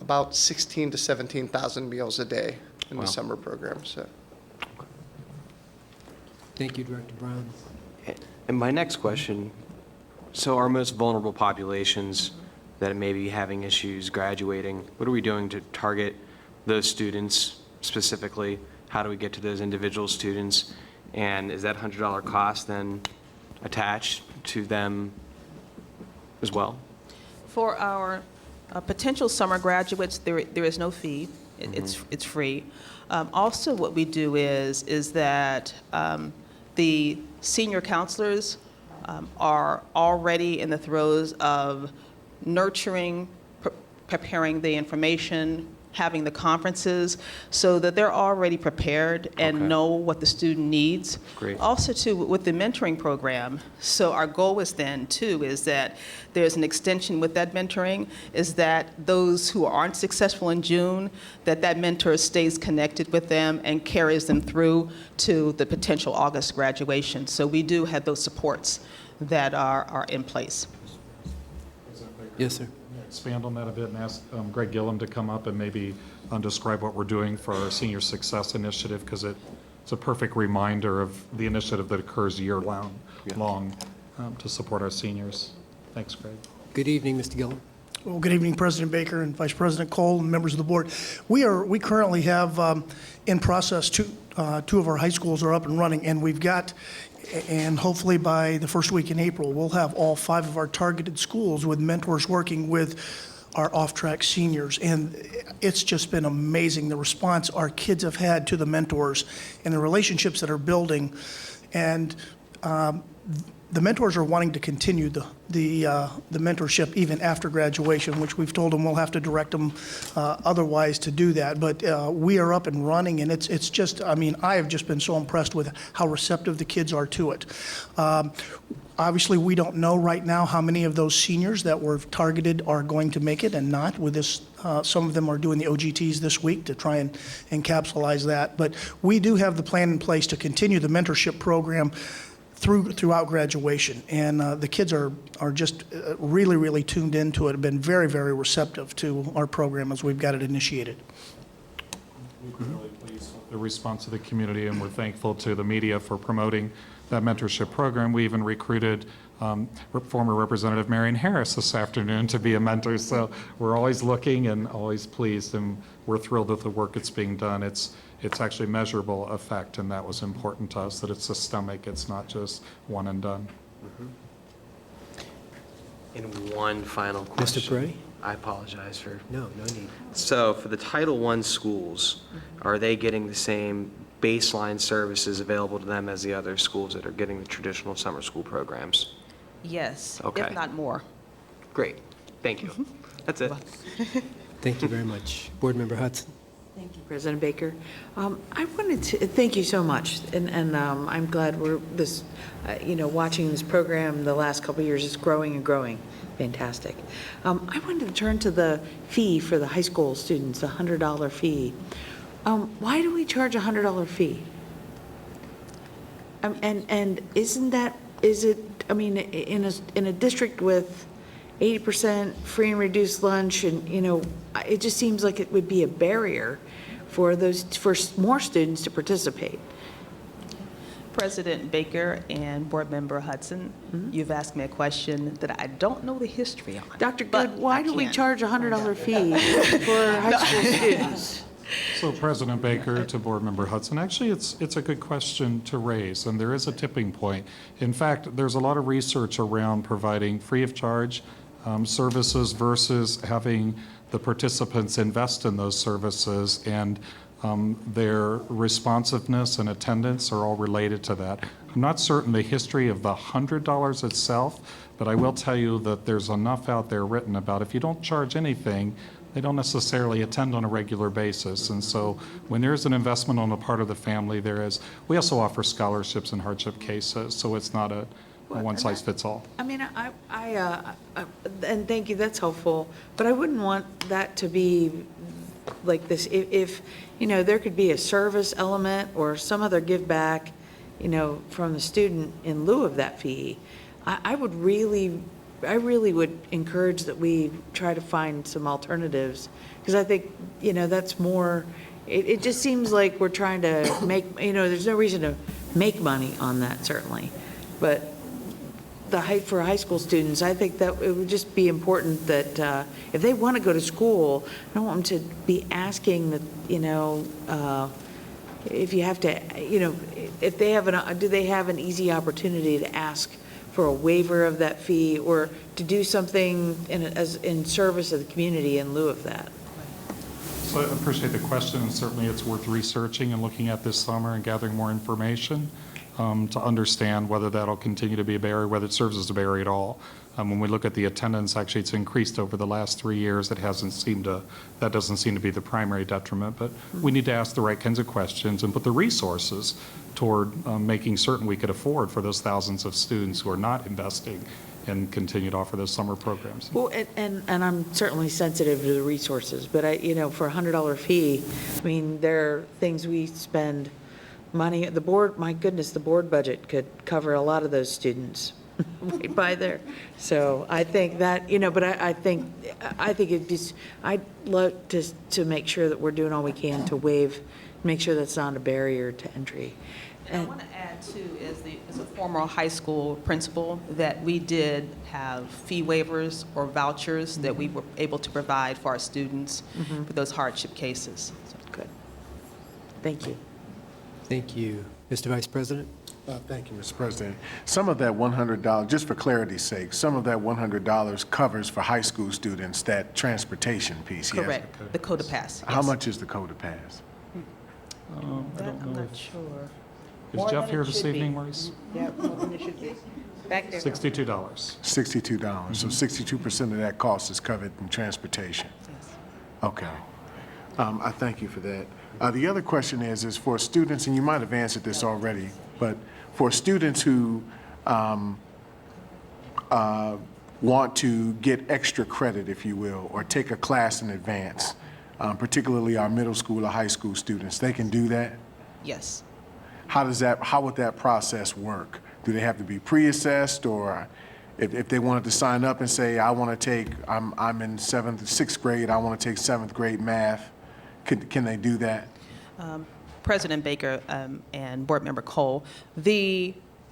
about 16 to 17,000 meals a day in the summer program. So. Thank you, Director Brown. And my next question, so our most vulnerable populations that may be having issues graduating, what are we doing to target those students specifically? How do we get to those individual students? And is that $100 cost then attached to them as well? For our potential summer graduates, there is no fee. It's free. Also, what we do is that the senior counselors are already in the throes of nurturing, preparing the information, having the conferences, so that they're already prepared and know what the student needs. Great. Also, too, with the mentoring program, so our goal is then, too, is that there's an extension with that mentoring, is that those who aren't successful in June, that mentor stays connected with them and carries them through to the potential August graduation. So we do have those supports that are in place. Yes, sir. Expand on that a bit and ask Greg Gillum to come up and maybe describe what we're doing for our Senior Success Initiative, because it's a perfect reminder of the initiative that occurs year-long to support our seniors. Thanks, Greg. Good evening, Mr. Gillum. Well, good evening, President Baker and Vice President Cole and members of the board. We currently have in process two of our high schools are up and running, and we've got, and hopefully by the first week in April, we'll have all 5 of our targeted schools with mentors working with our off-track seniors. And it's just been amazing, the response our kids have had to the mentors and the relationships that are building. And the mentors are wanting to continue the mentorship even after graduation, which we've told them we'll have to direct them otherwise to do that. But we are up and running, and it's just, I mean, I have just been so impressed with how receptive the kids are to it. Obviously, we don't know right now how many of those seniors that were targeted are going to make it and not. With this, some of them are doing the OGTs this week to try and encapsulize that. But we do have the plan in place to continue the mentorship program throughout graduation. And the kids are just really, really tuned into it, have been very, very receptive to our program as we've got it initiated. We've been really pleased with the response of the community, and we're thankful to the media for promoting that mentorship program. We even recruited former Representative Marion Harris this afternoon to be a mentor. So we're always looking and always pleased, and we're thrilled with the work that's being done. It's actually measurable effect, and that was important to us, that it's systemic. It's not just one and done. And one final question. Mr. Peretti? I apologize for. No need. So for the Title I schools, are they getting the same baseline services available to them as the other schools that are getting the traditional summer school programs? Yes, Okay. if not more. Great. Thank you. That's it. Thank you very much. Board Member Hudson. Thank you, President Baker. I wanted to thank you so much, and I'm glad we're watching this program the last couple of years. It's growing and growing. Fantastic. I wanted to turn to the fee for the high school students, the $100 fee. Why do we charge a $100 fee? And is it? I mean, in a district with 80% free and reduced lunch, and it just seems like it would be a barrier for more students to participate. President Baker and Board Member Hudson, you've asked me a question that I don't know the history on. Dr. Good, why do we charge a $100 fee for high school students? So President Baker to Board Member Hudson, actually it's a good question to raise, and there is a tipping point. In fact, there's a lot of research around providing free of charge services versus having the participants invest in those services, and their responsiveness and attendance are all related to that. I'm not certain the history of the $100 itself, but I will tell you that there's enough out there written about if you don't charge anything, they don't necessarily attend on a regular basis. And so when there's an investment on the part of the family, we also offer scholarships in hardship cases, so it's not a one size fits all. I mean, and thank you, that's helpful, but I wouldn't want that to be like this. If there could be a service element or some other give back, from the student in lieu of that fee, I really would encourage that we try to find some alternatives, because I think, that's more, it just seems like we're trying to make, there's no reason to make money on that, certainly. But for high school students, I think that it would just be important that if they want to go to school, I don't want them to be asking that, if you have to, if they have do they have an easy opportunity to ask for a waiver of that fee, or to do something in service of the community in lieu of that? So I appreciate the question, and certainly it's worth researching and looking at this summer and gathering more information to understand whether that'll continue to be a barrier, whether it serves as a barrier at all. When we look at the attendance, actually it's increased over the last 3 years. That doesn't seem to be the primary detriment, but we need to ask the right kinds of questions and put the resources toward making certain we could afford for those thousands of students who are not investing and continue to offer those summer programs. Well, and I'm certainly sensitive to the resources, but for a $100 fee, I mean, there are things we spend money, the board, my goodness, the board budget could cover a lot of those students right by there. So I think that, but I think it'd be, I'd love to make sure that we're doing all we can to make sure that's not a barrier to entry. And I want to add too, as a former high school principal, that we did have fee waivers or vouchers that we were able to provide for our students for those hardship cases. So. Good. Thank you. Thank you. Mr. Vice President? Thank you, Mr. President. Some of that $100, just for clarity's sake, some of that $100 covers for high school students that transportation piece, yes? Correct. The CODA Pass. How much is the CODA Pass? I'm not sure. Is Jeff here this evening, Maurice? Yeah, more than it should be. Back there. $62. $62. So 62% of that cost is covered in transportation? Yes. Okay. I thank you for that. The other question is for students, and you might have answered this already, but for students who want to get extra credit, if you will, or take a class in advance, particularly our middle school or high school students, they can do that? Yes. How would that process work? do they have to be pre-assessed, or if they wanted to sign up and say, I want to take, I'm in sixth grade, I want to take 7th grade math, can they do that? President Baker and Board Member Cole,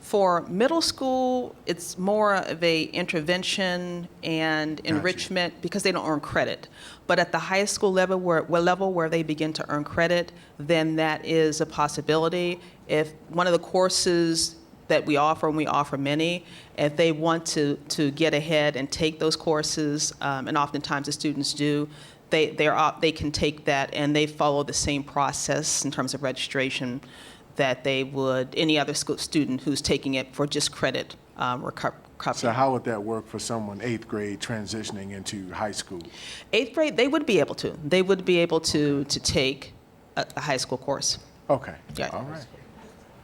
for middle school, it's more of a intervention and enrichment because they don't earn credit. But at the high school level where they begin to earn credit, then that is a possibility. If one of the courses that we offer, and we offer many, if they want to get ahead and take those courses, and oftentimes the students do, they can take that, and they follow the same process in terms of registration that they would any other student who's taking it for just credit recovery. So how would that work for someone 8th grade transitioning into high school? 8th grade, they would be able to. They would be able to take a high school course. Okay. Yeah. All right.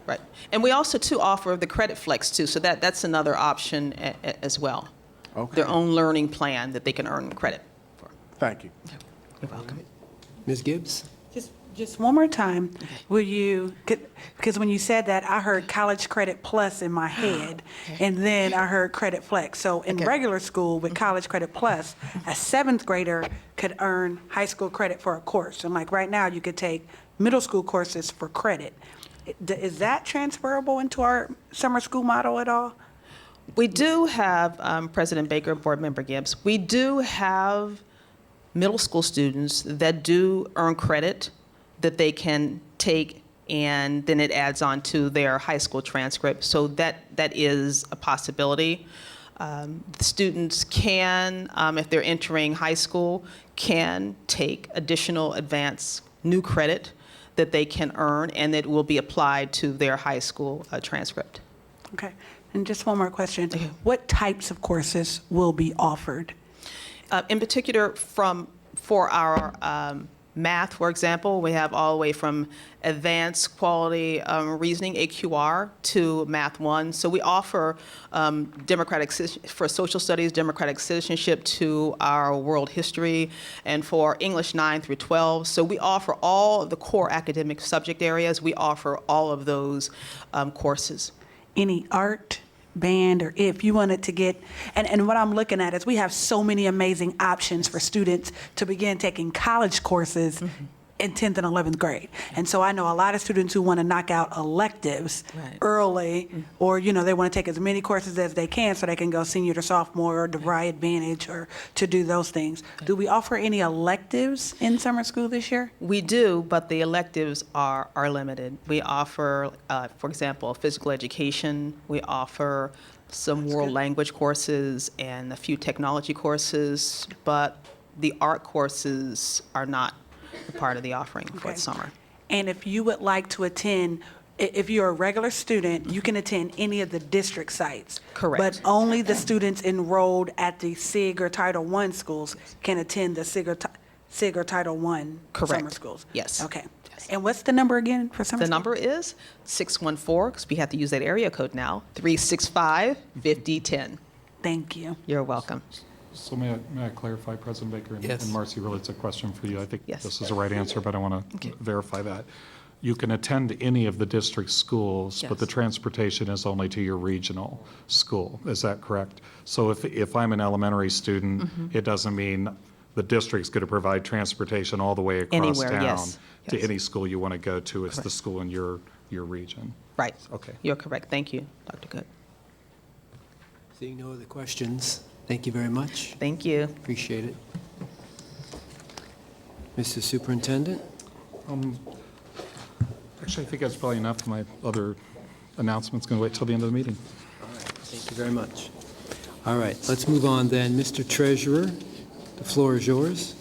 Right. And we also, too, offer the credit flex, too, so that's another option as well. Okay. Their own learning plan that they can earn credit for. Thank you. You're welcome. Ms. Gibbs? Just one more time, will you, because when you said that, I heard college credit plus in my head, and then I heard credit flex. So in regular school with college credit plus, a 7th grader could earn high school credit for a course. And like right now, you could take middle school courses for credit. Is that transferable into our summer school model at all? We do have, President Baker, Board Member Gibbs, we do have middle school students that do earn credit that they can take, and then it adds on to their high school transcript. So that is a possibility. The students can, if they're entering high school, can take additional advanced new credit that they can earn, and that will be applied to their high school transcript. Okay. And just one more question. What types of courses will be offered? In particular, for our math, for example, we have all the way from advanced quality reasoning, AQR, to Math 1. So we offer for social studies, democratic citizenship, to our world history, and for English 9 through 12. So we offer all of the core academic subject areas. We offer all of those courses. Any art, band, or if you wanted to get, and what I'm looking at is we have so many amazing options for students to begin taking college courses in 10th and 11th grade. And so I know a lot of students who want to knock out electives early, or, they want to take as many courses as they can so they can go senior to sophomore or DeVry Advantage or to do those things. Do we offer any electives in summer school this year? We do, but the electives are limited. We offer, for example, physical education. We offer some world language courses and a few technology courses, but the art courses are not part of the offering for the summer. And if you would like to attend, if you're a regular student, you can attend any of the district sites. Correct. But only the students enrolled at the SIG or Title I schools can attend the SIG or Title I summer schools. Yes. Okay. And what's the number again for summer The school? number is 614, because we have to use that area code now, 365-5010. Thank you. You're welcome. So may I clarify, President Baker? Yes. And Marcy, really, it's a question for you. I think Yes. this is the right answer, but I want to verify that. You can attend any of the district schools, but the Yes. transportation is only to your regional school. Is that correct? So if I'm an elementary student, it doesn't mean the district's going to provide transportation all the way across Anywhere, town yes. to Yes. any school you want to go to. It's the school in your region. Right. Okay. You're correct. Thank you, Dr. Good. Seeing no other questions, thank you very much. Thank you. Appreciate it. Mr. Superintendent? Actually, I think that's probably enough. My other announcement's going to wait till the end of the meeting. All right, thank you very much. All right, let's move on then. Mr. Treasurer, the floor is yours.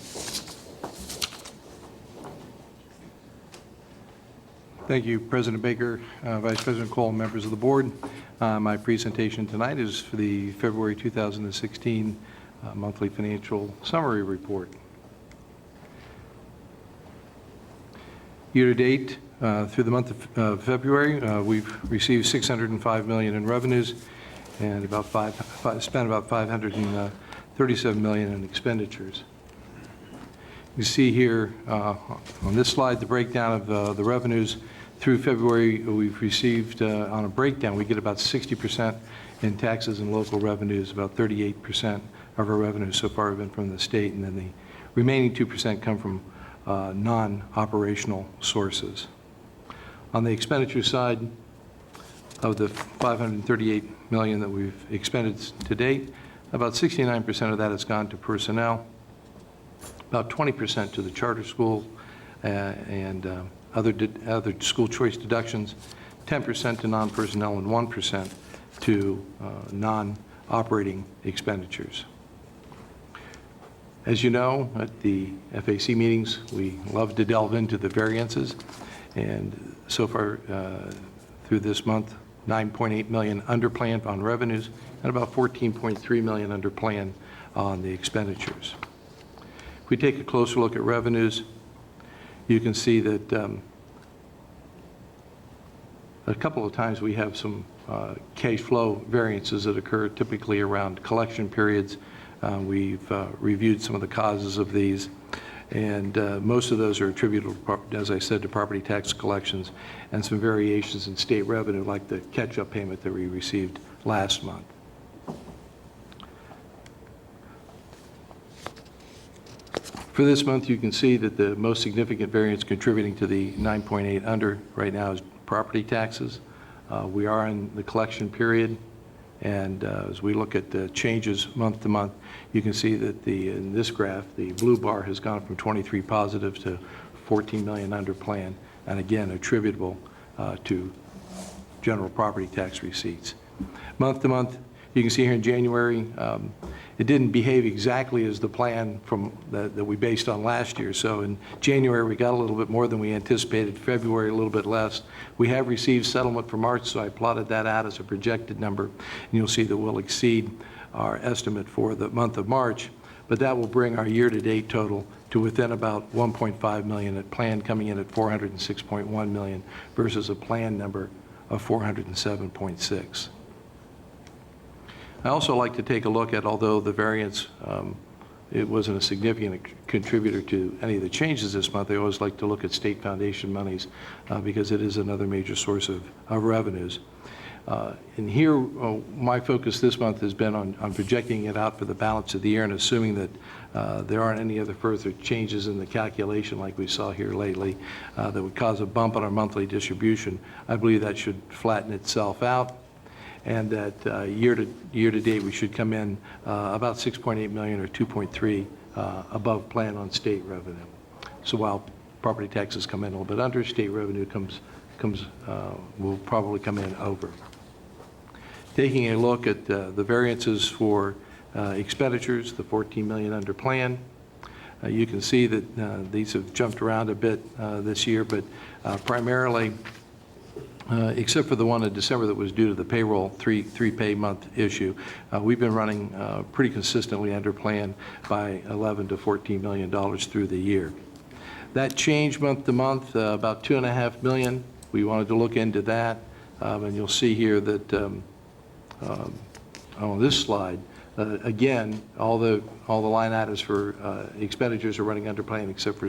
Thank you, President Baker, Vice President Cole, members of the board. My presentation tonight is for the February 2016 monthly financial summary report. Year-to-date, through the month of February, we've received $605 million in revenues and spent about $537 million in expenditures. You see here on this slide the breakdown of the revenues Through February, we've received, on a breakdown, we get about 60% in taxes and local revenues, about 38% of our revenues so far have been from the state, and then the remaining 2% come from non-operational sources. On the expenditure side, of the $538 million that we've expended to date, about 69% of that has gone to personnel, about 20% to the charter school and other school choice deductions, 10% to non-personnel, and 1% to non-operating expenditures. As you know, at the FAC meetings, we love to delve into the variances, and so far through this month, 9.8 million under plan on revenues and about 14.3 million under plan on the expenditures. If we take a closer look at revenues, you can see that a couple of times we have some cash flow variances that occur typically around collection periods. We've reviewed some of the causes of these, and most of those are attributable, as I said, to property tax collections and some variations in state revenue, like the catch-up payment that we received last month. For this month, you can see that the most significant variance contributing to the 9.8 under right now is property taxes. We are in the collection period, and as we look at the changes month to month, you can see that in this graph, the blue bar has gone from 23 positive to 14 million under plan, and again, attributable to general property tax receipts. Month to month, you can see here in January, it didn't behave exactly as the plan that we based on last year. So in January, we got a little bit more than we anticipated. February, a little bit less. We have received settlement for March, so I plotted that out as a projected number. And you'll see that we'll exceed our estimate for the month of March, but that will bring our year-to-date total to within about 1.5 million at plan, coming in at 406.1 million versus a planned number of 407.6. I also like to take a look at, although the variance, it wasn't a significant contributor to any of the changes this month, I always like to look at state foundation monies because it is another major source of revenues. And here, my focus this month has been on projecting it out for the balance of the year and assuming that there aren't any other further changes in the calculation like we saw here lately that would cause a bump on our monthly distribution. I believe that should flatten itself out, and that year to date we should come in about 6.8 million or 2.3 above plan on state revenue. So while property taxes come in a little bit under, state revenue will probably come in over. Taking a look at the variances for expenditures, the 14 million under plan, you can see that these have jumped around a bit this year, but primarily, except for the one in December that was due to the payroll three pay month issue, we've been running pretty consistently under plan by $11 to $14 million through the year. That changed month to month, about $2.5 million. We wanted to look into that, and you'll see here that on this slide, again, all the line items for expenditures are running under plan except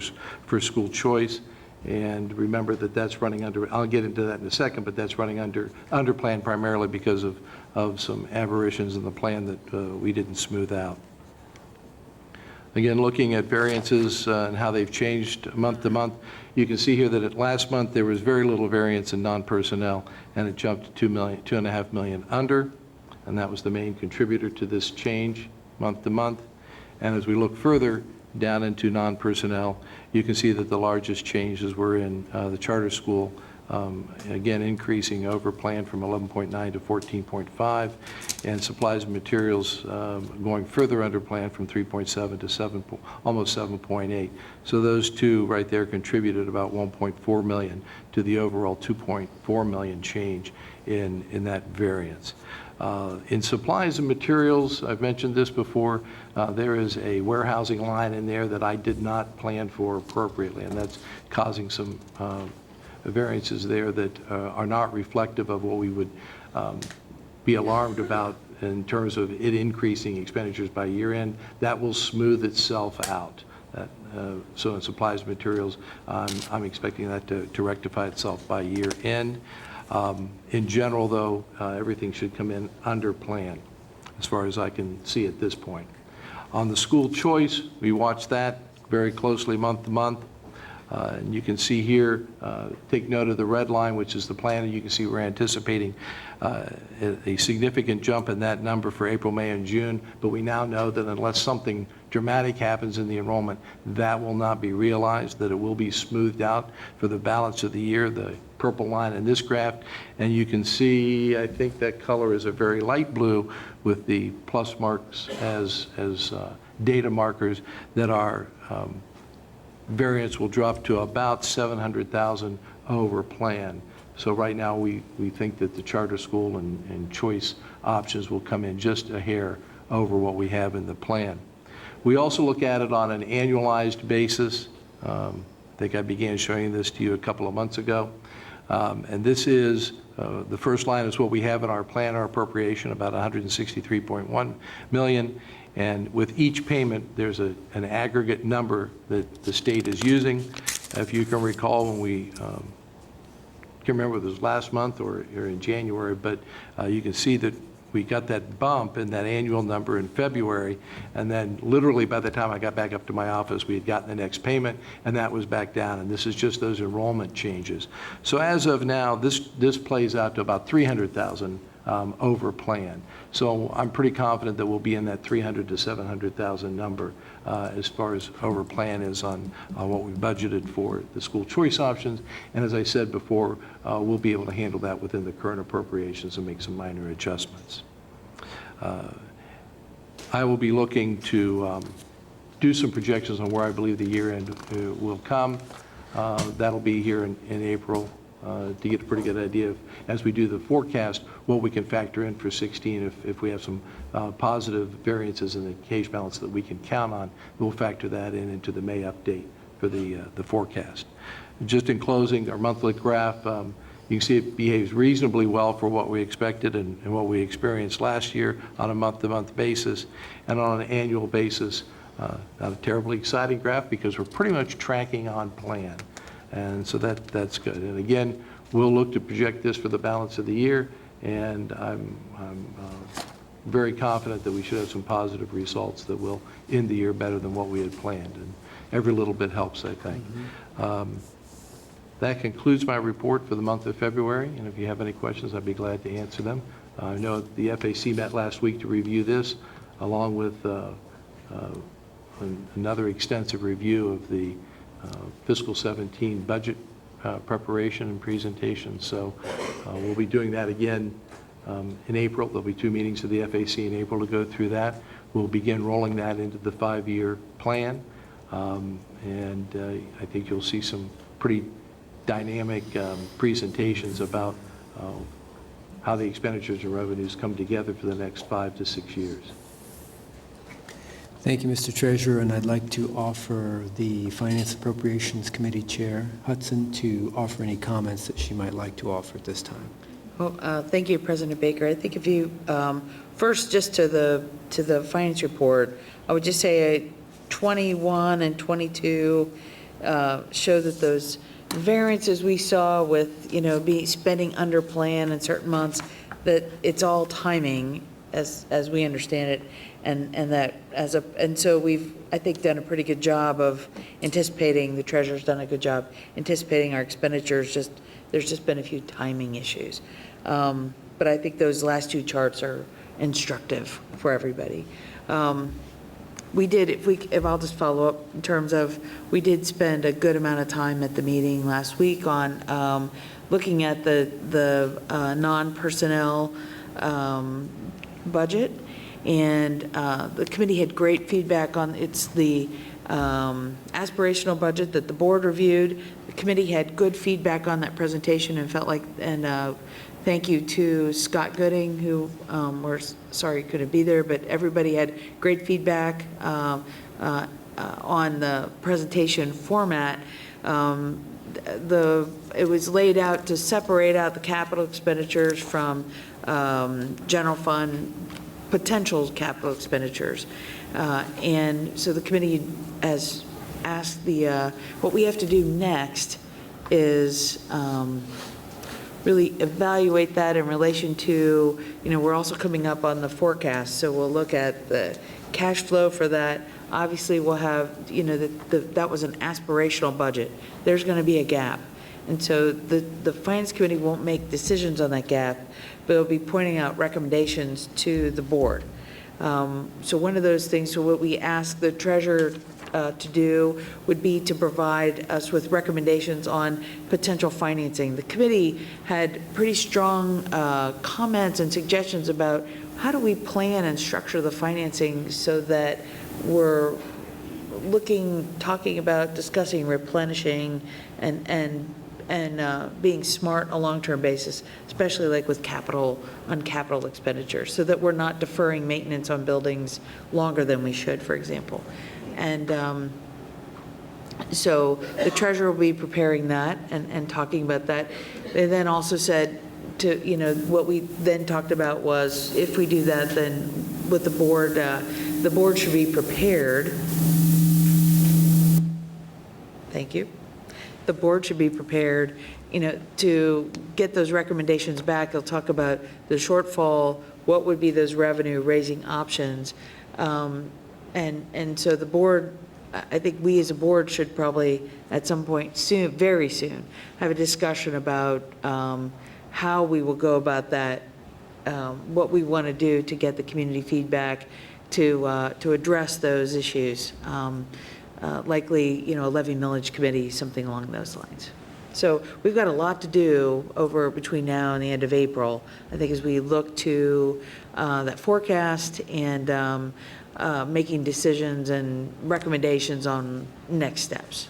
for school choice. And remember that that's running under, I'll get into that in a second, but that's running under plan primarily because of some aberrations in the plan that we didn't smooth out. Again, looking at variances and how they've changed month to month, you can see here that last month there was very little variance in non-personnel, and it jumped to $2.5 million under, and that was the main contributor to this change month to month. And as we look further down into non-personnel, you can see that the largest changes were in the charter school, again increasing over plan from 11.9 to 14.5, and supplies and materials going further under plan from 3.7 to almost 7.8. So those two right there contributed about 1.4 million to the overall 2.4 million change in that variance. In supplies and materials, I've mentioned this before, there is a warehousing line in there that I did not plan for appropriately, and that's causing some variances there that are not reflective of what we would be alarmed about in terms of it increasing expenditures by year end. That will smooth itself out. So in supplies and materials, I'm expecting that to rectify itself by year end. In general, though, everything should come in under plan, as far as I can see at this point. On the school choice, we watch that very closely month to month. And you can see here, take note of the red line, which is the plan, and you can see we're anticipating a significant jump in that number for April, May, and June, but we now know that unless something dramatic happens in the enrollment, that will not be realized, that it will be smoothed out for the balance of the year, the purple line in this graph. And you can see, I think that color is a very light blue with the plus marks as data markers that are variance will drop to about 700,000 over plan. So right now we think that the charter school and choice options will come in just a hair over what we have in the plan. We also look at it on an annualized basis. I think I began showing this to you a couple of months ago. And this is, the first line is what we have in our plan, our appropriation, about $163.1 million. And with each payment, there's an aggregate number that the state is using. If you can recall, when we, can't remember if it was last month or in January, but you can see that we got that bump in that annual number in February, and then literally by the time I got back up to my office, we had gotten the next payment, and that was back down, and this is just those enrollment changes. So as of now, this plays out to about 300,000 over plan. So I'm pretty confident that we'll be in that 300 to 700,000 number as far as over plan is on what we budgeted for the school choice options. And as I said before, we'll be able to handle that within the current appropriations and make some minor adjustments. I will be looking to do some projections on where I believe the year end will come. That'll be here in April. To get a pretty good idea of, as we do the forecast, what we can factor in for 16. If we have some positive variances in the cash balance that we can count on, we'll factor that into the May update for the forecast. Just in closing, our monthly graph, you can see it behaves reasonably well for what we expected and what we experienced last year on a month-to-month basis. And on an annual basis, not a terribly exciting graph because we're pretty much tracking on plan. And so that's good. And again, we'll look to project this for the balance of the year, and I'm very confident that we should have some positive results that will end the year better than what we had planned. And every little bit helps, I think. That concludes my report for the month of February, and if you have any questions, I'd be glad to answer them. I know the FAC met last week to review this, along with another extensive review of the fiscal 17 budget preparation and presentation. So we'll be doing that again in April. There'll be 2 meetings of the FAC in April to go through that. We'll begin rolling that into the 5-year plan. And I think you'll see some pretty dynamic presentations about how the expenditures and revenues come together for the next 5 to 6 years. Thank you, Mr. Treasurer, and I'd like to offer the Finance Appropriations Committee Chair, Hudson, to offer any comments that she might like to offer at this time. Well, thank you, President Baker. I think if you, first, just to the finance report, I would just say 21 and 22 show that those variances we saw with, spending under plan in certain months, that it's all timing, as we understand it. And so we've, I think, done a pretty good job of anticipating, the treasurer's done a good job anticipating our expenditures, there's just been a few timing issues. But I think those last 2 charts are instructive for everybody. We did, if I'll just follow up in terms of, we did spend a good amount of time at the meeting last week on looking at the non-personnel budget. And the committee had great feedback on the aspirational budget that the board reviewed. The committee had good feedback on that presentation and felt like, and thank you to Scott Gooding, who we're sorry couldn't be there, but everybody had great feedback on the presentation format. It was laid out to separate out the capital expenditures from general fund potential capital expenditures. And so the committee, as ask what we have to do next is really evaluate that in relation to, we're also coming up on the forecast, so we'll look at the cash flow for that. Obviously, we'll have, that was an aspirational budget. There's going to be a gap. And so the Finance Committee won't make decisions on that gap, but it'll be pointing out recommendations to the board. So one of those things, so what we ask the treasurer to do would be to provide us with recommendations on potential financing. The committee had pretty strong comments and suggestions about how do we plan and structure the financing so that we're talking about discussing replenishing and being smart on a long-term basis, especially like with capital expenditures, so that we're not deferring maintenance on buildings longer than we should, for example. And so the treasurer will be preparing that and talking about that. They then also said what we then talked about was if we do that, then with the board should be prepared. Thank you. The board should be prepared, to get those recommendations back. They'll talk about the shortfall, what would be those revenue raising options. And so the board, I think we as a board should probably at some point soon, very soon, have a discussion about how we will go about that, what we want to do to get the community feedback to address those issues. Likely, a levy millage committee, something along those lines. So we've got a lot to do between now and the end of April, I think, as we look to that forecast and making decisions and recommendations on next steps.